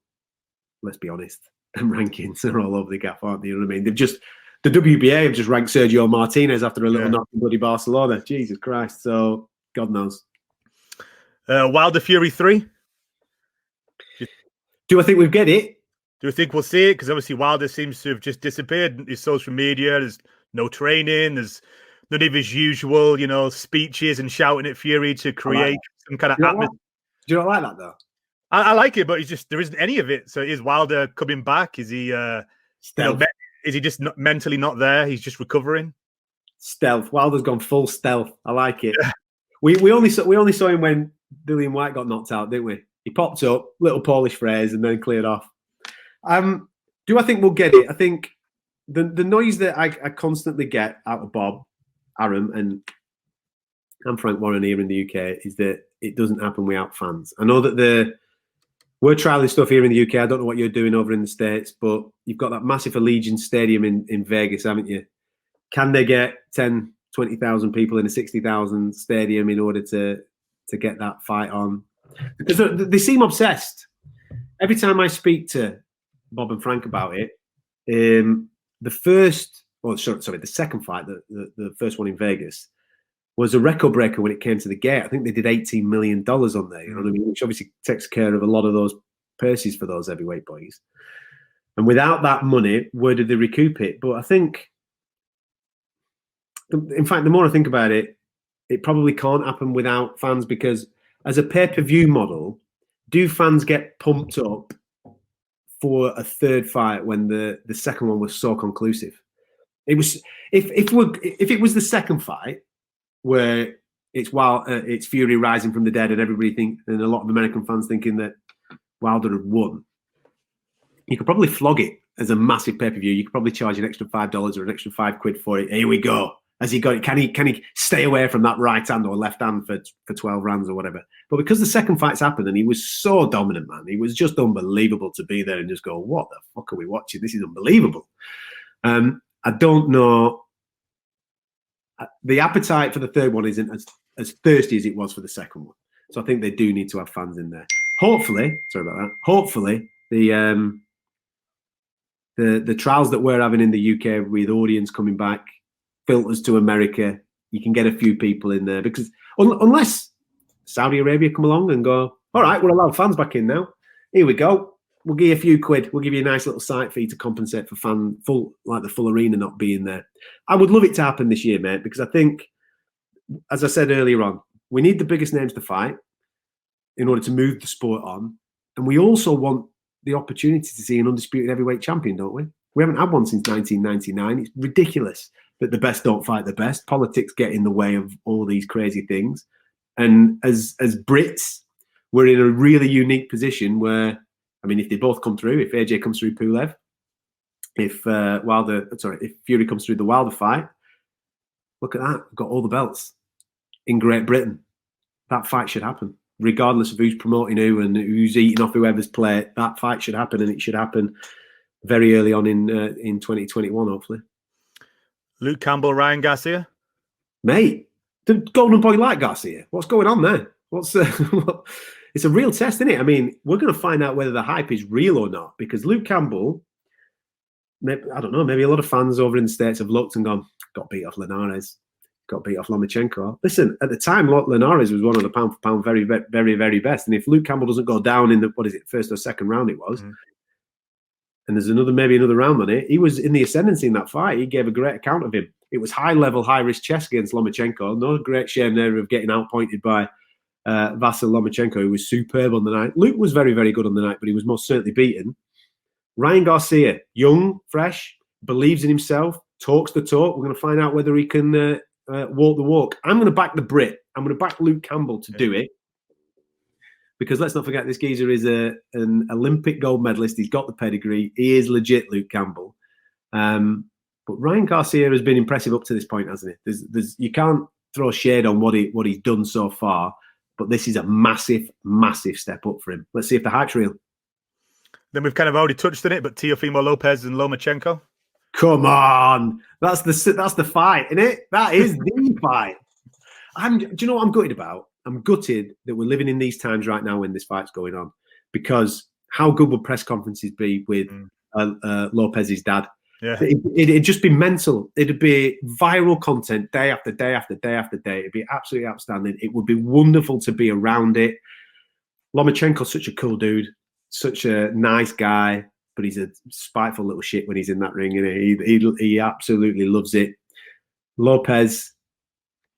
let's be honest, them rankings are all over the gap, aren't they? You know what I mean? The WBA have just ranked Sergio Martinez after a little knock in bloody Barcelona. Jesus Christ. So, God knows. Wilder Fury 3? Do I think we'll get it? Do you think we'll see it? Because obviously Wilder seems to have just disappeared. His social media, there's no training, there's none of his usual, speeches and shouting at Fury to create some kind of atmosphere. Do you not like that, though? I like it, but there isn't any of it. So is Wilder coming back? Is he is he just mentally not there? He's just recovering? Stealth. Wilder's gone full stealth. I like it. Yeah. We only saw him when Dillian White got knocked out, didn't we? He popped up, little Polish phrase, and then cleared off. Do I think we'll get it? I think the noise that I constantly get out of Bob Arum and Frank Warren here in the UK is that it doesn't happen without fans. I know that we're trialing stuff here in the UK. I don't know what you're doing over in the States, but you've got that massive Allegiant Stadium in Vegas, haven't you? Can they get 10, 20,000 people in a 60,000 stadium in order to get that fight on? Because they seem obsessed. Every time I speak to Bob and Frank about it, the second fight, the first one in Vegas, was a record breaker when it came to the gate. I think they did $18 million on there, you know what I mean? Which obviously takes care of a lot of those purses for those heavyweight boys. And without that money, where did they recoup it? But I think, in fact, the more I think about it, it probably can't happen without fans, because as a pay-per-view model, do fans get pumped up for a third fight when the second one was so conclusive? It was if it was the second fight where it's Fury rising from the dead and and a lot of American fans thinking that Wilder had won, you could probably flog it as a massive pay-per-view. You could probably charge an extra $5 or an extra £5 for it. Here we go. Has he got it? Can he stay away from that right hand or left hand for 12 rounds or whatever? But because the second fight's happened and he was so dominant, man, he was just unbelievable to be there and just go, what the fuck are we watching? This is unbelievable. I don't know. The appetite for the third one isn't as thirsty as it was for the second one. So I think they do need to have fans in there. Hopefully, sorry about that. Hopefully, the trials that we're having in the UK with audience coming back, filters to America, you can get a few people in there, because unless Saudi Arabia come along and go, all right, we'll allow fans back in now. Here we go. We'll give you a few quid. We'll give you a nice little site fee to compensate for the full arena not being there. I would love it to happen this year, mate, because I think, as I said earlier on, we need the biggest names to fight in order to move the sport on. And we also want the opportunity to see an undisputed heavyweight champion, don't we? We haven't had one since 1999. It's ridiculous that the best don't fight the best. Politics get in the way of all these crazy things. And as Brits, we're in a really unique position where, I mean, if they both come through, if AJ comes through Pulev, if Fury comes through the Wilder fight, look at that. We've got all the belts in Great Britain. That fight should happen. Regardless of who's promoting who and who's eating off whoever's plate, that fight should happen, and it should happen very early on in 2021, hopefully. Luke Campbell, Ryan Garcia? Mate, the golden boy like Garcia. What's going on there? It's a real test, isn't it? I mean, we're going to find out whether the hype is real or not, because Luke Campbell, I don't know, maybe a lot of fans over in the States have looked and gone, got beat off Linares, got beat off Lomachenko. Listen, at the time, Linares was one of the pound for pound very, very, very best. And if Luke Campbell doesn't go down in the, first or second round it was, and there's maybe another round on it, he was in the ascendancy in that fight. He gave a great account of him. It was high level, high risk chess against Lomachenko. No great shame there of getting outpointed by Vasyl Lomachenko, who was superb on the night. Luke was very, very good on the night, but he was most certainly beaten. Ryan Garcia, young, fresh, believes in himself, talks the talk. We're going to find out whether he can walk the walk. I'm going to back the Brit. I'm going to back Luke Campbell to do it, because let's not forget, this geezer is an Olympic gold medalist. He's got the pedigree. He is legit, Luke Campbell. But Ryan Garcia has been impressive up to this point, hasn't he? You can't throw shade on what he's done so far, but this is a massive, massive step up for him. Let's see if the hype's real. Then we've kind of already touched on it, but Teofimo Lopez and Lomachenko. Come on. That's the fight, isn't it? That is the fight. Do you know what I'm gutted about? I'm gutted that we're living in these times right now when this fight's going on, because how good would press conferences be with Lopez's dad? Yeah. It'd just be mental. It'd be viral content day after day after day after day. It'd be absolutely outstanding. It would be wonderful to be around it. Lomachenko's such a cool dude, such a nice guy, but he's a spiteful little shit when he's in that ring. He absolutely loves it. Lopez,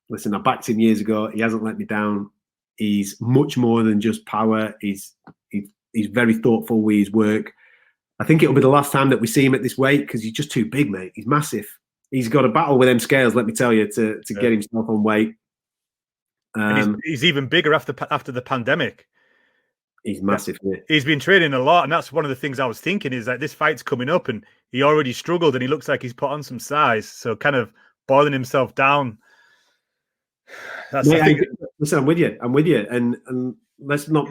listen, I backed him years ago. He hasn't let me down. He's much more than just power. He's very thoughtful with his work. I think it'll be the last time that we see him at this weight because he's just too big, mate. He's massive. He's got a battle with them scales, let me tell you, to get himself on weight. And he's even bigger after the pandemic. He's massive. Yeah. He's been training a lot, and that's one of the things I was thinking is that this fight's coming up, and he already struggled, and he looks like he's put on some size. So kind of boiling himself down. Listen, I'm with you. And let's not.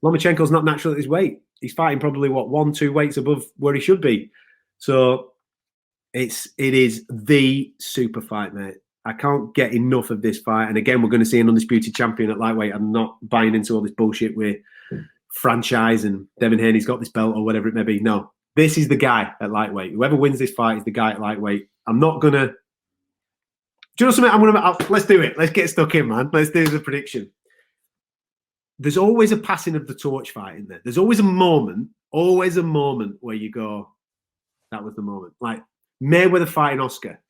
Lomachenko's not natural at his weight. He's fighting probably 1-2 weights above where he should be. So it is the super fight, mate. I can't get enough of this fight. And again, we're going to see an undisputed champion at lightweight. I'm not buying into all this bullshit with franchise and Devin Haney's got this belt or whatever it may be. No, this is the guy at lightweight. Whoever wins this fight is the guy at lightweight. I'm not going to. Do you know something? Let's do it. Let's get stuck in, man. Let's do the prediction. There's always a passing of the torch fight in there. There's always a moment where you go, that was the moment. Like Mayweather fighting Oscar.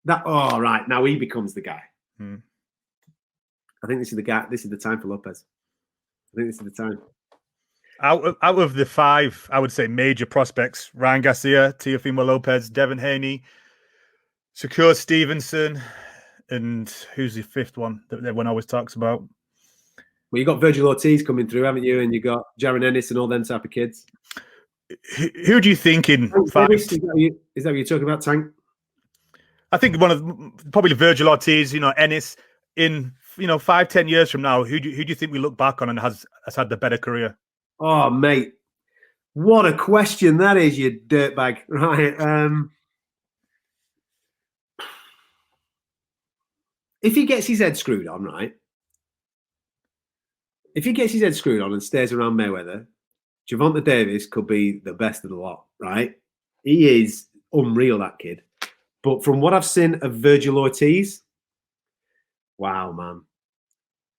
Right, now he becomes the guy. I think this is the guy. This is the time for Lopez. I think this is the time. Out of the 5, I would say major prospects: Ryan Garcia, Teofimo Lopez, Devin Haney, Shakur Stevenson, and who's the 5th one that everyone always talks about? Well, you got Virgil Ortiz coming through, haven't you? And you got Jaron Ennis and all them type of kids. Who do you think in 5? Is that what you're talking about, Tank? I think probably Virgil Ortiz, Ennis in 5-10 years from now. Who do you think we look back on and has had the better career? Oh, mate, what a question that is, you dirtbag! Right? If he gets his head screwed on, right? If he gets his head screwed on and stays around Mayweather, Gervonta Davis could be the best of the lot, right? He is unreal, that kid. But from what I've seen of Virgil Ortiz, wow, man.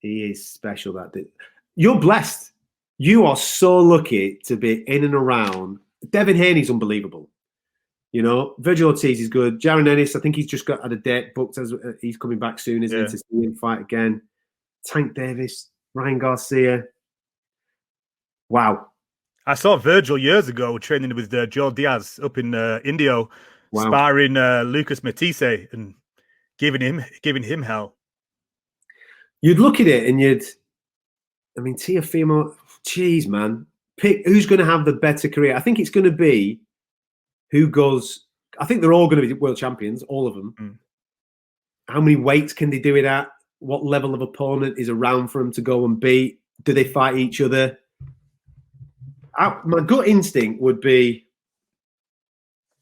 He is special, that dude. You're blessed. You are so lucky to be in and around. Devin Haney's unbelievable. Virgil Ortiz is good. Jaron Ennis, I think he's just had a date booked as he's coming back soon, isn't he, to see him fight again. Tank Davis, Ryan Garcia. Wow. I saw Virgil years ago training with Joe Diaz up in Indio, sparring Lucas Matisse and giving him hell. You'd look at it and Teofimo, geez, man, pick who's going to have the better career. I think it's going to be who goes. I think they're all going to be world champions, all of them. How many weights can they do it at? What level of opponent is around for them to go and beat? Do they fight each other? My gut instinct would be.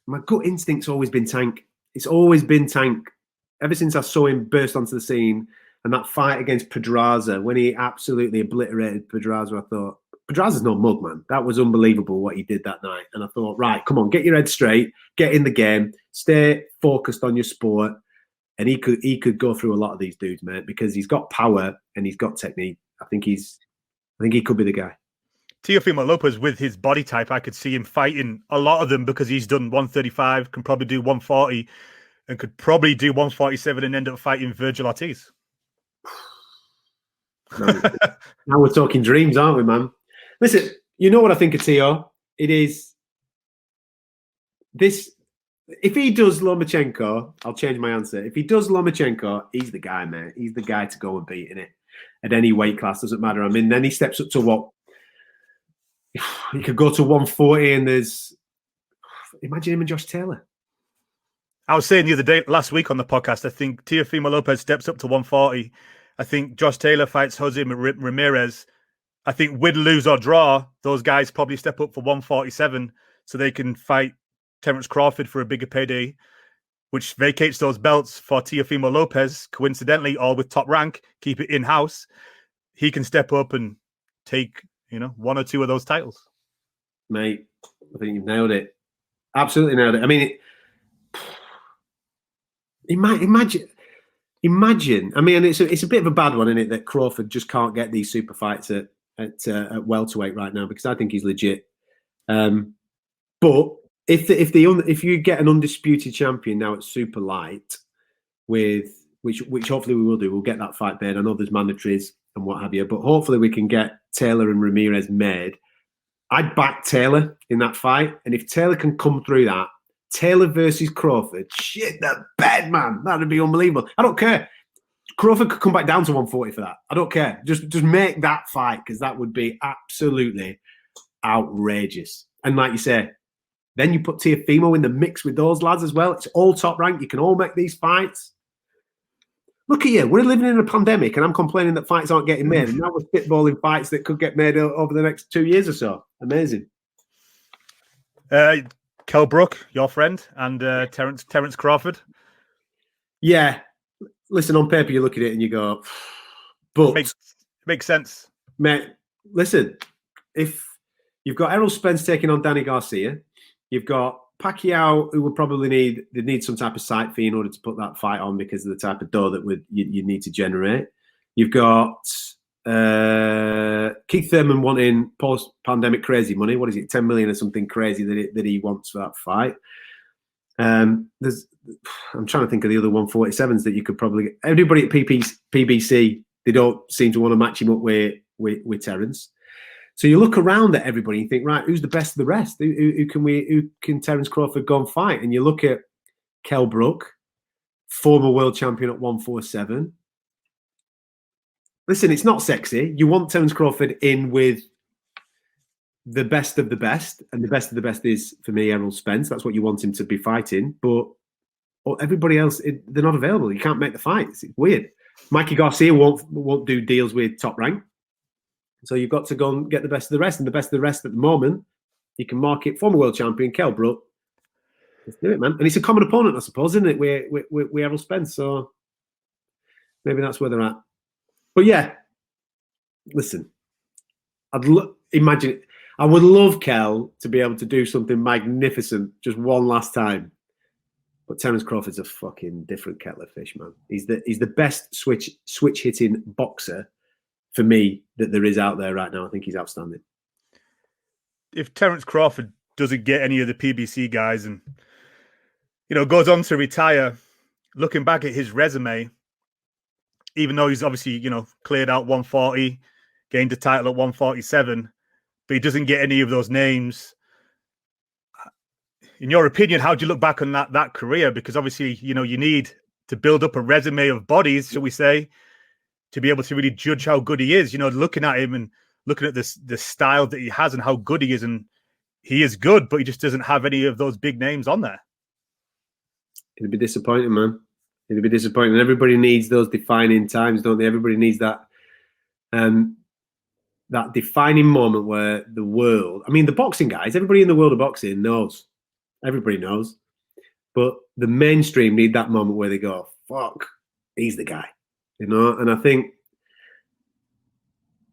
My gut instinct's always been Tank. It's always been Tank. Ever since I saw him burst onto the scene and that fight against Pedraza, when he absolutely obliterated Pedraza, I thought, Pedraza's no mug, man. That was unbelievable what he did that night. And I thought, right, come on, get your head straight, get in the game, stay focused on your sport. And he could go through a lot of these dudes, mate, because he's got power and he's got technique. I think he could be the guy. Teofimo Lopez, with his body type, I could see him fighting a lot of them because he's done 135, can probably do 140, and could probably do 147 and end up fighting Virgil Ortiz. Now we're talking dreams, aren't we, man? Listen, you know what I think of Teo? It is this. If he does Lomachenko, I'll change my answer. If he does Lomachenko, he's the guy, mate. He's the guy to go and beat in it at any weight class. Doesn't matter. I mean, then he steps up to what? He could go to 140, and there's. Imagine him and Josh Taylor. I was saying the other day, last week on the podcast, I think Teofimo Lopez steps up to 140. I think Josh Taylor fights Jose Ramirez. I think win, lose or draw, those guys probably step up for 147 so they can fight Terence Crawford for a bigger payday, which vacates those belts for Teofimo Lopez, coincidentally, all with Top Rank, keep it in-house, he can step up and take, one or two of those titles. Mate, I think you've nailed it. Absolutely nailed it. I mean, imagine. I mean, it's a bit of a bad one, isn't it, that Crawford just can't get these super fights at welterweight right now, because I think he's legit. But if you get an undisputed champion now at super light, which hopefully we will do, we'll get that fight made. I know there's mandatories and what have you, but hopefully we can get Taylor and Ramirez made. I'd back Taylor in that fight, and if Taylor can come through that, Taylor versus Crawford, shit the bed, man. That'd be unbelievable. I don't care. Crawford could come back down to 140 for that. I don't care. Just make that fight, because that would be absolutely outrageous. And like you say, then you put Teofimo in the mix with those lads as well. It's all Top Rank. You can all make these fights. Look at you. We're living in a pandemic, and I'm complaining that fights aren't getting made. And now we're spitballing fights that could get made over the next 2 years or so. Amazing. Kell Brook, your friend, and Terence Crawford. Yeah. Listen, on paper, you look at it and you go, but... Makes sense. Mate, listen, if you've got Errol Spence taking on Danny Garcia, you've got Pacquiao, who would probably need some type of site fee in order to put that fight on because of the type of dough that you'd need to generate. You've got Keith Thurman wanting post-pandemic crazy money. What is it, 10 million or something crazy that he wants for that fight? I'm trying to think of the other 147s that you could probably get. Everybody at PBC, they don't seem to want to match him up with Terence. So you look around at everybody and think, right, who's the best of the rest? Who can Terence Crawford go and fight? And you look at Kell Brook, former world champion at 147. Listen, it's not sexy. You want Terence Crawford in with the best of the best, and the best of the best is, for me, Errol Spence. That's what you want him to be fighting. But everybody else, they're not available. You can't make the fights. It's weird. Mikey Garcia won't do deals with Top Rank. So you've got to go and get the best of the rest. And the best of the rest at the moment, you can market former world champion Kell Brook. Let's do it, man. And it's a common opponent, I suppose, isn't it? We Errol Spence. So maybe that's where they're at. But yeah, listen, imagine. I would love Kell to be able to do something magnificent just one last time. But Terence Crawford's a fucking different kettle of fish, man. He's the best switch hitting boxer for me that there is out there right now. I think he's outstanding. If Terence Crawford doesn't get any of the PBC guys and goes on to retire, looking back at his resume, even though he's obviously cleared out 140, gained the title at 147, but he doesn't get any of those names. In your opinion, how do you look back on that career? Because obviously, you need to build up a resume of bodies, shall we say, to be able to really judge how good he is. Looking at him and looking at the style that he has and how good he is, and he is good, but he just doesn't have any of those big names on there. It'd be disappointing, man. It'd be disappointing. Everybody needs those defining times, don't they? Everybody needs that that defining moment where the world, I mean, the boxing guys, everybody in the world of boxing knows. Everybody knows. But the mainstream need that moment where they go, fuck, he's the guy. And I think,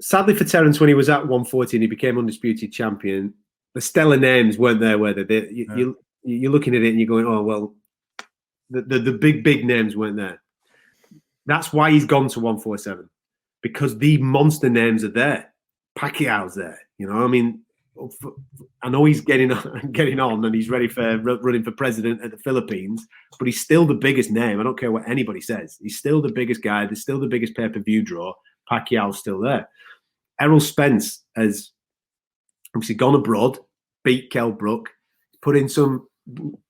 sadly for Terence, when he was at 140 and he became undisputed champion, the stellar names weren't there, were they? You're looking at it and you're going, oh, well, the big names weren't there. That's why he's gone to 147, because the monster names are there. Pacquiao's there. I mean, I know he's getting on and he's ready for running for president at the Philippines, but he's still the biggest name. I don't care what anybody says. He's still the biggest guy. There's still the biggest pay-per-view draw. Pacquiao's still there. Errol Spence has obviously gone abroad, beat Kell Brook, put in some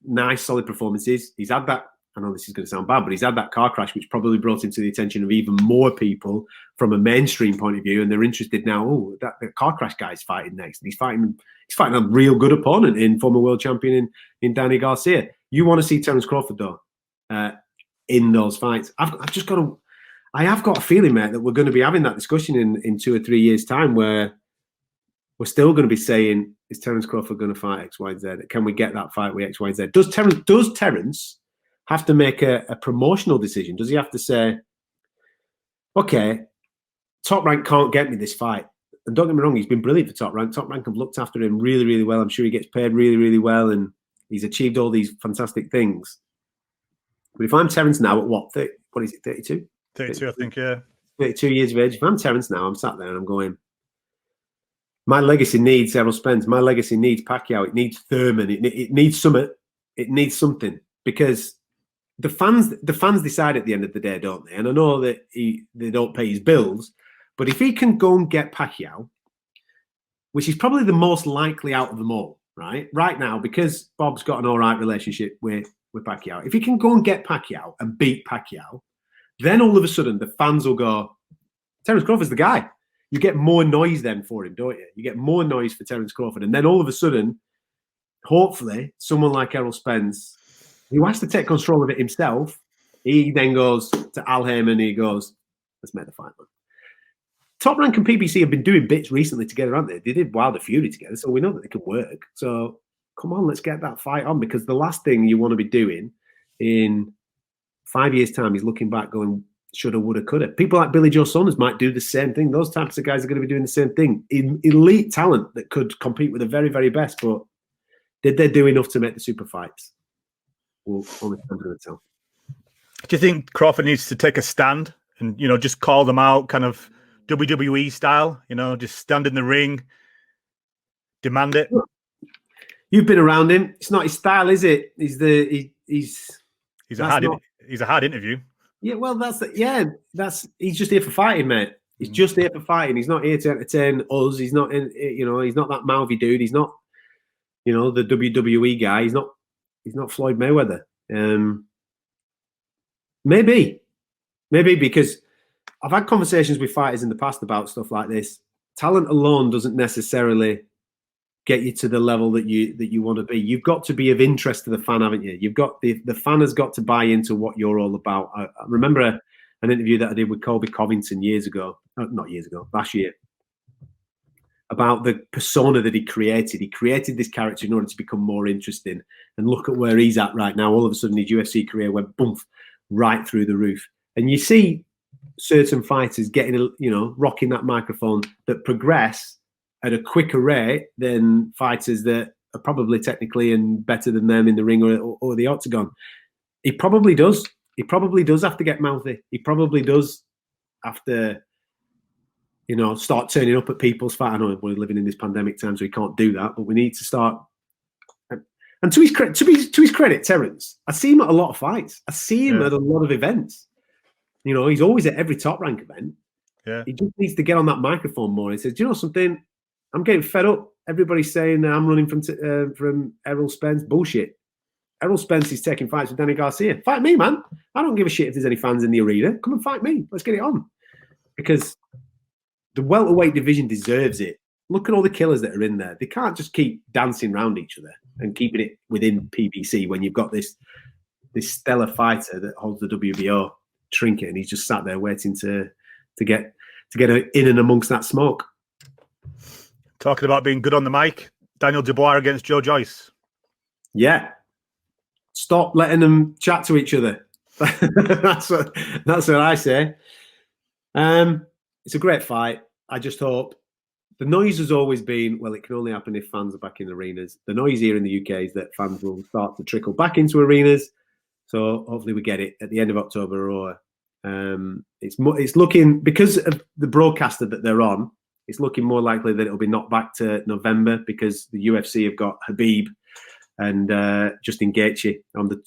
nice, solid performances. He's had that, I know this is going to sound bad, but he's had that car crash, which probably brought him to the attention of even more people from a mainstream point of view. And they're interested now, oh, that car crash guy's fighting next. And he's fighting a real good opponent in former world champion in Danny Garcia. You want to see Terence Crawford, though, in those fights. I have got a feeling, mate, that we're going to be having that discussion in 2 or 3 years' time, where we're still going to be saying, is Terence Crawford going to fight X, Y, Z? Can we get that fight with X, Y, Z? Does Terence have to make a promotional decision? Does he have to say, okay, Top Rank can't get me this fight? And don't get me wrong, he's been brilliant for Top Rank. Top Rank have looked after him really, really well. I'm sure he gets paid really, really well, and he's achieved all these fantastic things. But if I'm Terence now at what 32? 32, I think, yeah. 32 years of age. If I'm Terence now, I'm sat there and I'm going, my legacy needs Errol Spence. My legacy needs Pacquiao. It needs Thurman. It needs something. It needs something, because the fans decide at the end of the day, don't they? And I know that they don't pay his bills, but if he can go and get Pacquiao, which is probably the most likely out of them all, right now, because Bob's got an all right relationship with Pacquiao. If he can go and get Pacquiao and beat Pacquiao, then all of a sudden the fans will go, Terence Crawford's the guy. You get more noise then for him, don't you? You get more noise for Terence Crawford. And then all of a sudden, hopefully, someone like Errol Spence, who has to take control of it himself, he then goes to Al Heyman, he goes, let's make the fight, man. Top Rank and PBC have been doing bits recently together, haven't they? They did Wilder Fury together, so we know that they can work. So come on, let's get that fight on, because the last thing you want to be doing in 5 years' time is looking back going, shoulda, woulda, coulda. People like Billy Joe Saunders might do the same thing. Those types of guys are going to be doing the same thing. Elite talent that could compete with the very, very best, but did they do enough to make the super fights? Well, only time to tell. Do you think Crawford needs to take a stand and, just call them out, kind of WWE style, just stand in the ring, demand it? You've been around him. It's not his style, is it? He's a hard interview. Yeah, well, he's just here for fighting, mate. He's just here for fighting. He's not here to entertain us. He's not he's not that mouthy dude. He's not, the WWE guy. He's not Floyd Mayweather. Maybe because I've had conversations with fighters in the past about stuff like this. Talent alone doesn't necessarily get you to the level that you want to be. You've got to be of interest to the fan, haven't you? You've got the fan has got to buy into what you're all about. I remember an interview that I did with Colby Covington last year, about the persona that he created. He created this character in order to become more interesting. And look at where he's at right now. All of a sudden, his UFC career went boom, right through the roof. And you see certain fighters getting, rocking that microphone that progress at a quicker rate than fighters that are probably technically and better than them in the ring or the octagon. He probably does. He probably does have to get mouthy. He probably does have to, start turning up at people's fight. I know we're living in this pandemic time, so we can't do that, but we need to start. And to his credit, Terence, I see him at a lot of fights. I see him at a lot of events. He's always at every Top Rank event. Yeah. He just needs to get on that microphone more. He says, do you know something? I'm getting fed up. Everybody's saying that I'm running from Errol Spence. Bullshit. Errol Spence is taking fights with Danny Garcia. Fight me, man. I don't give a shit if there's any fans in the arena. Come and fight me. Let's get it on. Because the welterweight division deserves it. Look at all the killers that are in there. They can't just keep dancing around each other and keeping it within PBC when you've got this stellar fighter that holds the WBO trinket, and he's just sat there waiting to get in and amongst that smoke. Talking about being good on the mic, Daniel Dubois against Joe Joyce. Yeah. Stop letting them chat to each other. That's what I say. It's a great fight. I just hope the noise has always been, well, it can only happen if fans are back in arenas. The noise here in the UK is that fans will start to trickle back into arenas. So hopefully we get it at the end of October, or it's looking, because of the broadcaster that they're on, it's looking more likely that it'll be knocked back to November, because the UFC have got Habib and Justin Gaethje on the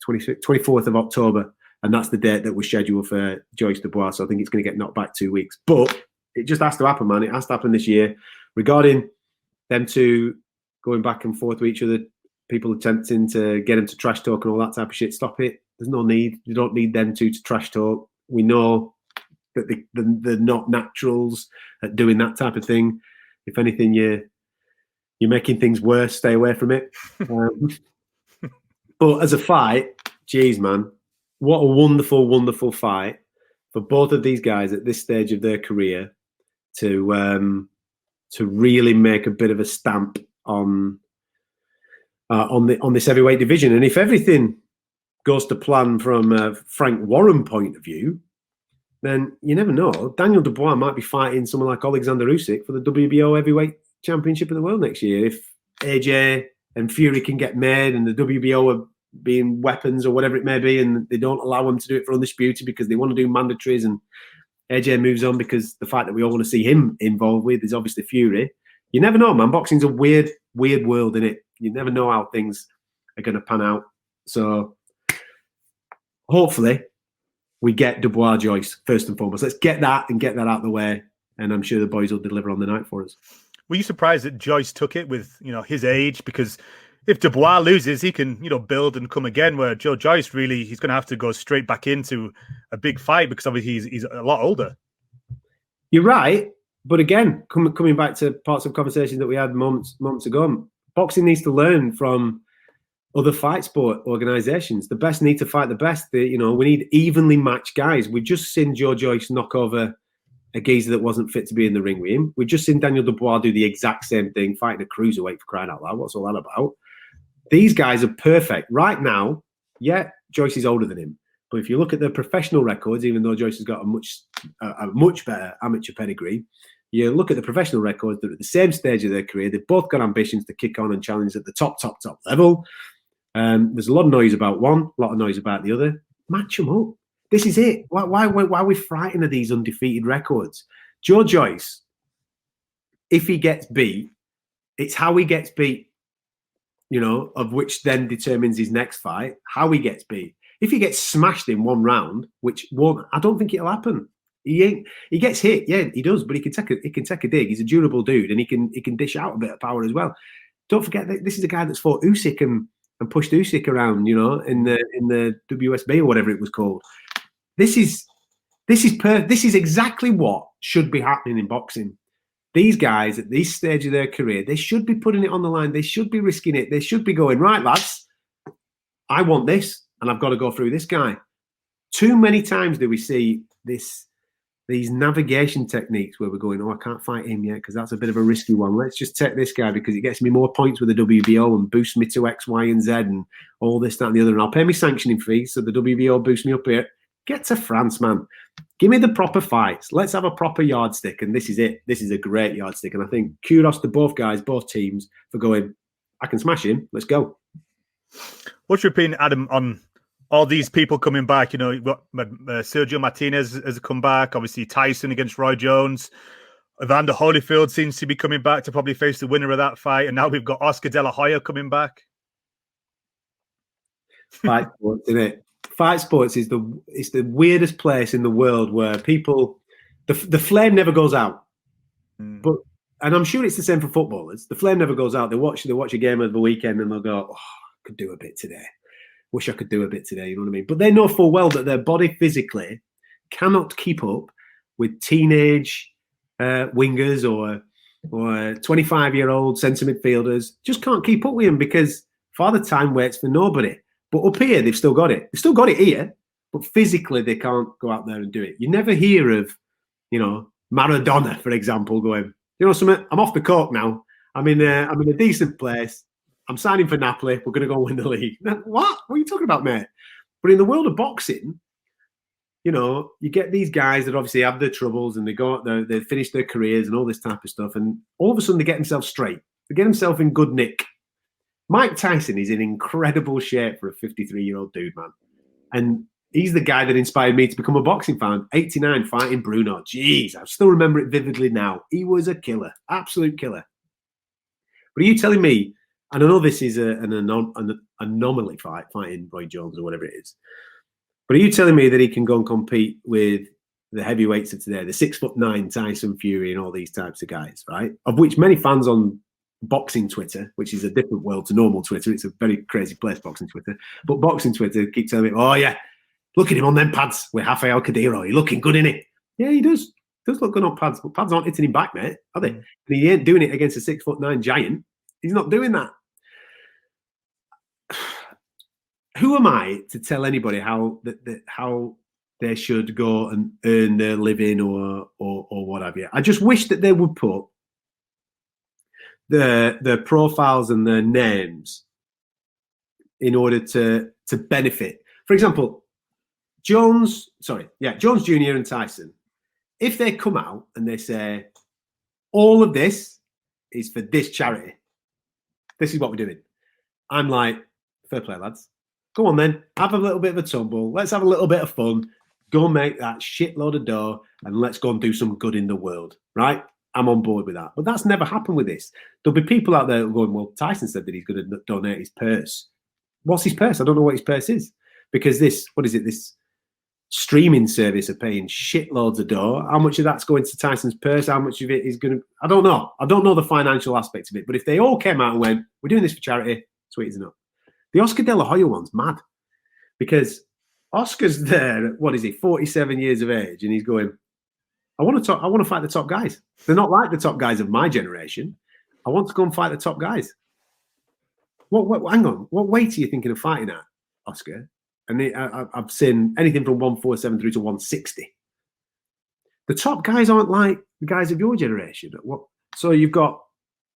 24th of October. And that's the date that was scheduled for Joyce Dubois. So I think it's going to get knocked back 2 weeks. But it just has to happen, man. It has to happen this year. Regarding them two going back and forth with each other, people attempting to get them to trash talk and all that type of shit, stop it. There's no need. You don't need them two to trash talk. We know that they're not naturals at doing that type of thing. If anything, you're making things worse. Stay away from it. But as a fight, geez, man, what a wonderful, wonderful fight for both of these guys at this stage of their career to to really make a bit of a stamp on this heavyweight division. And if everything goes to plan from a Frank Warren point of view, then you never know. Daniel Dubois might be fighting someone like Alexander Usyk for the WBO heavyweight championship of the world next year. If AJ and Fury can get made and the WBO are being weapons or whatever it may be, and they don't allow them to do it for Undisputed because they want to do mandatories, and AJ moves on because the fight that we all want to see him involved with is obviously Fury. You never know, man. Boxing's a weird world, isn't it? You never know how things are going to pan out. So hopefully we get Dubois Joyce first and foremost. Let's get that out of the way, and I'm sure the boys will deliver on the night for us. Were you surprised that Joyce took it with, his age? Because if Dubois loses, he can, build and come again. Where Joe Joyce, really, he's going to have to go straight back into a big fight because obviously he's a lot older. You're right, but again, coming back to parts of conversations that we had moments ago, boxing needs to learn from other fight sport organisations. The best need to fight the best. We need evenly matched guys. We've just seen Joe Joyce knock over a geezer that wasn't fit to be in the ring with him. We've just seen Daniel Dubois do the exact same thing, fighting a cruiserweight, for crying out loud. What's all that about? These guys are perfect. Right now, yeah, Joyce is older than him. But if you look at their professional records, even though Joyce has got a much better amateur pedigree, you look at the professional records, they're at the same stage of their career. They've both got ambitions to kick on and challenge at the top level. There's a lot of noise about one, a lot of noise about the other. Match them up. This is it. Why are we frightened of these undefeated records? Joe Joyce, if he gets beat, it's how he gets beat, of which then determines his next fight, how he gets beat. If he gets smashed in one round, which won't, I don't think it'll happen. He gets hit, yeah, he does, but he can take a dig. He's a durable dude, and he can dish out a bit of power as well. Don't forget that this is a guy that's fought Usyk and pushed Usyk around, in the WSB or whatever it was called. This is exactly what should be happening in boxing. These guys at this stage of their career, they should be putting it on the line. They should be risking it. They should be going, right, lads, I want this, and I've got to go through this guy. Too many times do we see these navigation techniques where we're going, I can't fight him yet because that's a bit of a risky one. Let's just take this guy because it gets me more points with the WBO and boosts me to X, Y, and Z and all this, that, and the other. And I'll pay me sanctioning fees so the WBO boosts me up here. Get to France, man. Give me the proper fights. Let's have a proper yardstick. And this is it. This is a great yardstick. And I think kudos to both guys, both teams, for going, I can smash him. Let's go. What's your opinion, Adam, on all these people coming back? Sergio Martinez has come back. Obviously, Tyson against Roy Jones. Evander Holyfield seems to be coming back to probably face the winner of that fight. And now we've got Oscar De La Hoya coming back. Fight sports, isn't it? Fight sports is the weirdest place in the world where people, the flame never goes out. And I'm sure it's the same for footballers. The flame never goes out. They watch a game over the weekend and they'll go, I could do a bit today. Wish I could do a bit today. You know what I mean? But they know full well that their body physically cannot keep up with teenage wingers or 25-year-old centre midfielders. Just can't keep up with them because Father Time waits for nobody. But up here, they've still got it. They've still got it here, but physically they can't go out there and do it. You never hear of, Maradona, for example, going, something, I'm off the coke now. I'm in a decent place. I'm signing for Napoli. We're going to go win the league. What are you talking about, mate? But in the world of boxing, you get these guys that obviously have their troubles and they finish their careers and all this type of stuff. And all of a sudden they get themselves straight. They get themselves in good nick. Mike Tyson is in incredible shape for a 53-year-old dude, man. And he's the guy that inspired me to become a boxing fan. 89 fighting Bruno. Jeez, I still remember it vividly now. He was a killer, absolute killer. But are you telling me, and I know this is an anomaly fighting Roy Jones or whatever it is, but are you telling me that he can go and compete with the heavyweights of today, the 6'9" Tyson Fury and all these types of guys, right? Of which many fans on boxing Twitter, which is a different world to normal Twitter. It's a very crazy place, boxing Twitter. But boxing Twitter keep telling me, oh yeah, look at him on them pads with Rafael Cadero. He's looking good, innit? Yeah, he does. He does look good on pads, but pads aren't hitting him back, mate, are they? And he ain't doing it against a 6'9" giant. He's not doing that. Who am I to tell anybody how they should go and earn their living or what have you? I just wish that they would put their profiles and their names in order to benefit. For example, Jones Jr. and Tyson, if they come out and they say, all of this is for this charity, this is what we're doing, I'm like, fair play, lads. Go on then, have a little bit of a tumble. Let's have a little bit of fun. Go make that shitload of dough and let's go and do some good in the world, right? I'm on board with that. But that's never happened with this. There'll be people out there going, well, Tyson said that he's going to donate his purse. What's his purse? I don't know what his purse is. Because this streaming service are paying shitloads of dough. How much of that's going to Tyson's purse? How much of it is going to... I don't know. I don't know the financial aspect of it. But if they all came out and went, we're doing this for charity, sweet as enough. The Oscar De La Hoya one's mad. Because Oscar's there, what is he, 47 years of age, and he's going, I want to fight the top guys. They're not like the top guys of my generation. I want to go and fight the top guys. Hang on. What weight are you thinking of fighting at, Oscar? And I've seen anything from 147 through to 160. The top guys aren't like the guys of your generation. So you've got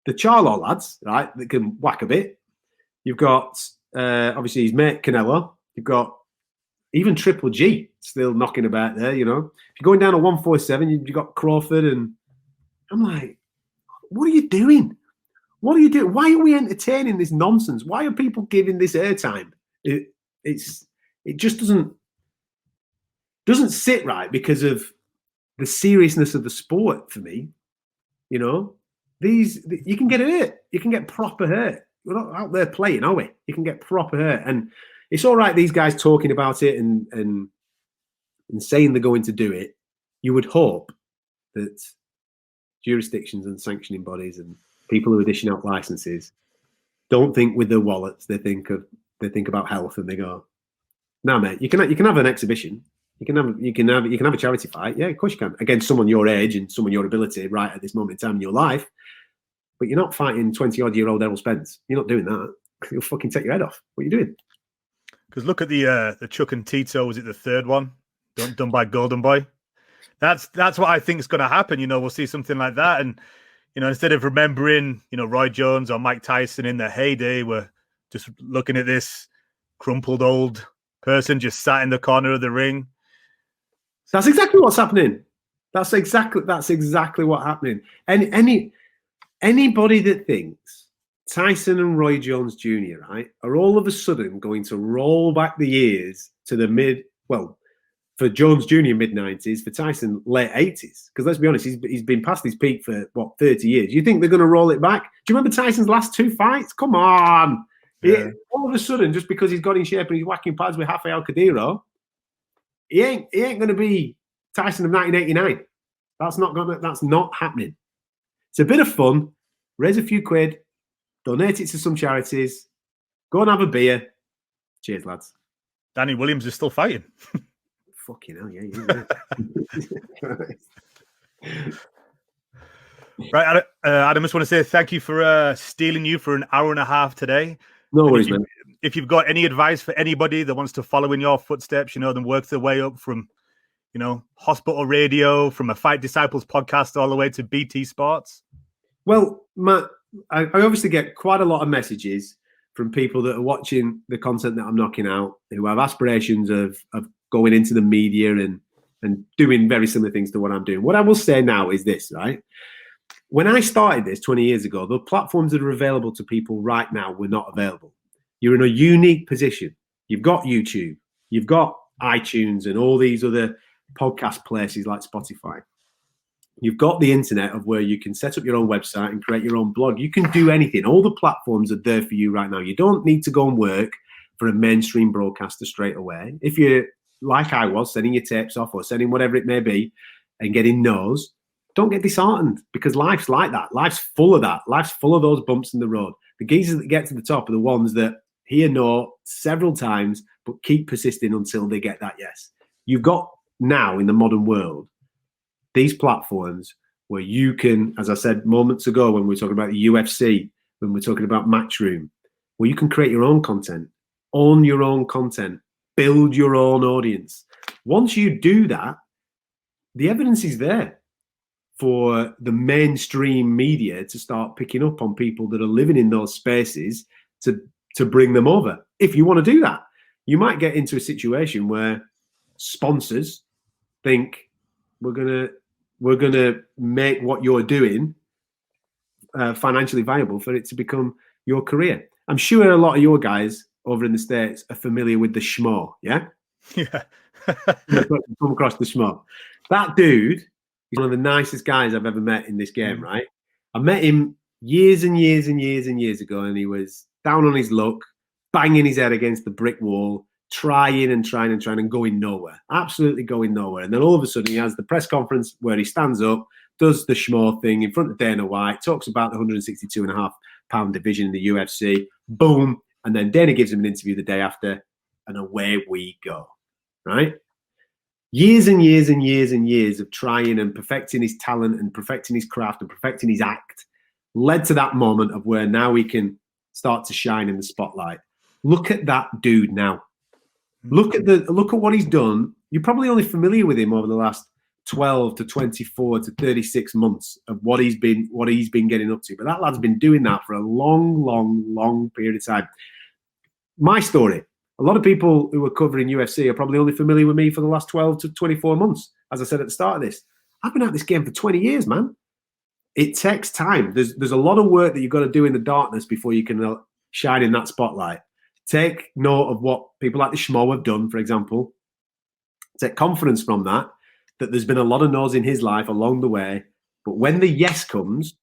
the Charlo lads, right, that can whack a bit. You've got, obviously, his mate Canelo. You've got even Triple G still knocking about there, you know. If you're going down to 147, you've got Crawford, and I'm like, what are you doing? What are you doing? Why are we entertaining this nonsense? Why are people giving this airtime? It just doesn't sit right because of the seriousness of the sport for me. You know, you can get hurt. You can get proper hurt. We're not out there playing, are we? You can get proper hurt. And it's all right, these guys talking about it and saying they're going to do it. You would hope that jurisdictions and sanctioning bodies and people who are dishing out licenses don't think with their wallets. They think about health and they go, "No, mate, you can have an exhibition. You can have a charity fight. Yeah, of course you can, against someone your age and someone your ability right at this moment in time in your life. But you're not fighting 20-odd-year-old Errol Spence. You're not doing that. You'll fucking take your head off. What are you doing?" Because look at the Chuck and Tito. Was it the third one done by Golden Boy? That's what I think is going to happen. You know, we'll see something like that, and you know, instead of remembering, you know, Roy Jones or Mike Tyson in their heyday, we're just looking at this crumpled old person just sat in the corner of the ring. That's exactly what's happening. That's exactly what's happening. And anybody that thinks Tyson and Roy Jones Jr., right, are all of a sudden going to roll back the years to the for Jones Jr. mid-90s, for Tyson late 80s. Because let's be honest, he's been past his peak for, 30 years. You think they're going to roll it back? Do you remember Tyson's last 2 fights? Come on. Yeah. All of a sudden, just because he's got in shape and he's whacking pads with Rafael Cadiro, he ain't going to be Tyson of 1989. That's not happening. It's a bit of fun. Raise a few quid, donate it to some charities, go and have a beer. Cheers, lads. Danny Williams is still fighting. Fucking hell, yeah. Right, Adam, I just want to say thank you for stealing you for an hour and a half today. No worries, man. If you've got any advice for anybody that wants to follow in your footsteps, you know, then work their way up from, you know, hospital radio, from a Fight Disciples podcast all the way to BT Sports. Well, Matt, I obviously get quite a lot of messages from people that are watching the content that I'm knocking out, who have aspirations of going into the media and doing very similar things to what I'm doing. What I will say now is this, right? When I started this 20 years ago, the platforms that are available to people right now were not available. You're in a unique position. You've got YouTube, you've got iTunes and all these other podcast places like Spotify. You've got the internet of where you can set up your own website and create your own blog. You can do anything. All the platforms are there for you right now. You don't need to go and work for a mainstream broadcaster straight away. If you're like I was, sending your tapes off or sending whatever it may be and getting no's, don't get disheartened, because life's like that. Life's full of that. Life's full of those bumps in the road. The geezers that get to the top are the ones that hear no several times, but keep persisting until they get that yes. You've got now in the modern world these platforms where you can, as I said moments ago when we were talking about the UFC, when we're talking about Matchroom, where you can create your own content, own your own content, build your own audience. Once you do that, the evidence is there for the mainstream media to start picking up on people that are living in those spaces to bring them over. If you want to do that, you might get into a situation where sponsors think we're gonna make what you're doing financially viable for it to become your career. I'm sure a lot of your guys over in the States are familiar with the Schmo, yeah? Yeah. Come across the Schmo. That dude is one of the nicest guys I've ever met in this game, right? I met him years and years and years and years ago, and he was down on his luck, banging his head against the brick wall, trying and going nowhere, absolutely going nowhere. And then all of a sudden he has the press conference where he stands up, does the Schmo thing in front of Dana White, talks about the 162.5-pound division in the UFC, boom. And then Dana gives him an interview the day after, and away we go, right? Years and years and years and years of trying and perfecting his talent and perfecting his craft and perfecting his act led to that moment of where now he can start to shine in the spotlight. Look at that dude now. Look at what he's done. You're probably only familiar with him over the last 12 to 24 to 36 months of what he's been getting up to. But that lad's been doing that for a long, long, long period of time. My story. A lot of people who are covering UFC are probably only familiar with me for the last 12 to 24 months. As I said at the start of this, I've been at this game for 20 years, man. It takes time. There's a lot of work that you've got to do in the darkness before you can shine in that spotlight. Take note of what people like the Schmo have done, for example. Take confidence from that there's been a lot of no's in his life along the way. But when the yes comes,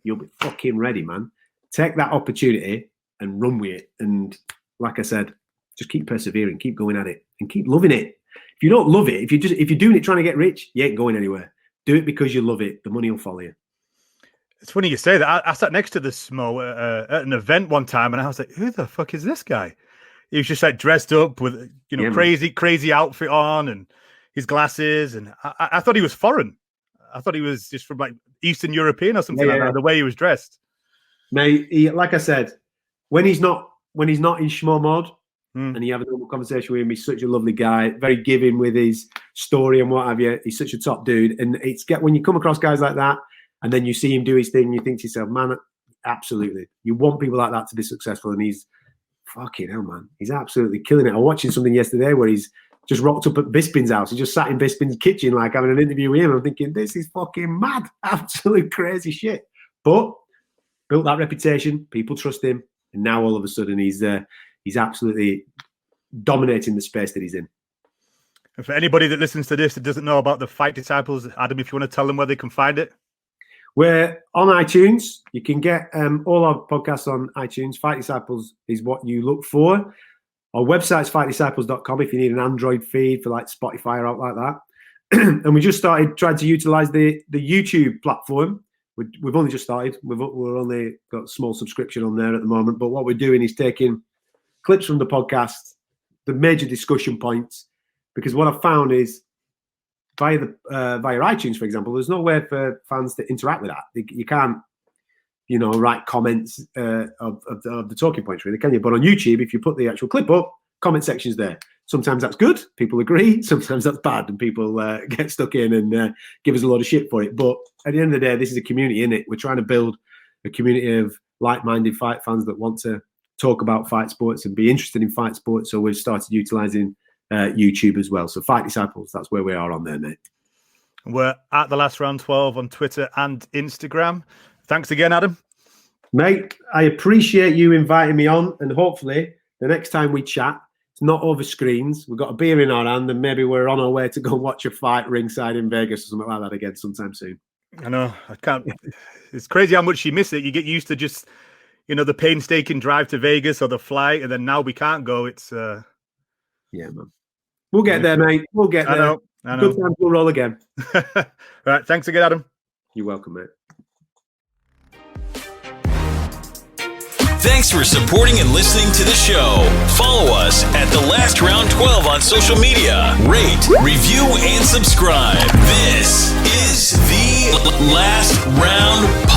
you'll be fucking ready, man. Take that opportunity and run with it. And like I said, just keep persevering, keep going at it, and keep loving it. If you don't love it, if you're doing it trying to get rich, you ain't going anywhere. Do it because you love it. The money will follow you. It's funny you say that. I sat next to the Schmo at an event one time, and I was like, "Who the fuck is this guy?" He was just like dressed up with crazy outfit on and his glasses, and I thought he was foreign. I thought he was just from like Eastern European or something like that. The way he was dressed. Mate, like I said, when he's not in Schmo mode, and you have a normal conversation with him, he's such a lovely guy, very giving with his story and what have you. He's such a top dude, and when you come across guys like that. And then you see him do his thing, you think to yourself, man, absolutely. You want people like that to be successful. And he's fucking hell, man. He's absolutely killing it. I was watching something yesterday where he's just rocked up at Bisping's house. He just sat in Bisping's kitchen, like having an interview with him. I'm thinking, this is fucking mad. Absolute crazy shit. But built that reputation. People trust him. And now all of a sudden he's absolutely dominating the space that he's in. And for anybody that listens to this that doesn't know about the Fight Disciples, Adam, if you want to tell them where they can find it. We're on iTunes. You can get all our podcasts on iTunes. Fight Disciples is what you look for. Our website's fightdisciples.com if you need an Android feed for like Spotify or out like that. And we just started trying to utilize the YouTube platform. We've only just started. We've only got a small subscription on there at the moment. But what we're doing is taking clips from the podcast, the major discussion points, because what I've found is via iTunes, for example, there's no way for fans to interact with that. You can't, write comments of the talking points, really, can you? But on YouTube, if you put the actual clip up, comment section's there. Sometimes that's good. People agree. Sometimes that's bad, and people get stuck in and give us a lot of shit for it. But at the end of the day, this is a community, isn't it? We're trying to build a community of like-minded fight fans that want to talk about fight sports and be interested in fight sports. So we've started utilizing YouTube as well. So Fight Disciples, that's where we are on there, mate. We're at The Last Round 12 on Twitter and Instagram. Thanks again, Adam. Mate, I appreciate you inviting me on, and hopefully the next time we chat, it's not over screens. We've got a beer in our hand, and maybe we're on our way to go watch a fight ringside in Vegas or something like that again sometime soon. I know. I can't. It's crazy how much you miss it. You get used to just, the painstaking drive to Vegas or the flight, and then now we can't go. It's yeah, man. We'll get there, mate. We'll get there. I know. Good time, we'll roll again. Right. Thanks again, Adam. You're welcome, mate. Thanks for supporting and listening to the show. Follow us at The Last Round 12 on social media. Rate, review, and subscribe. This is The Last Round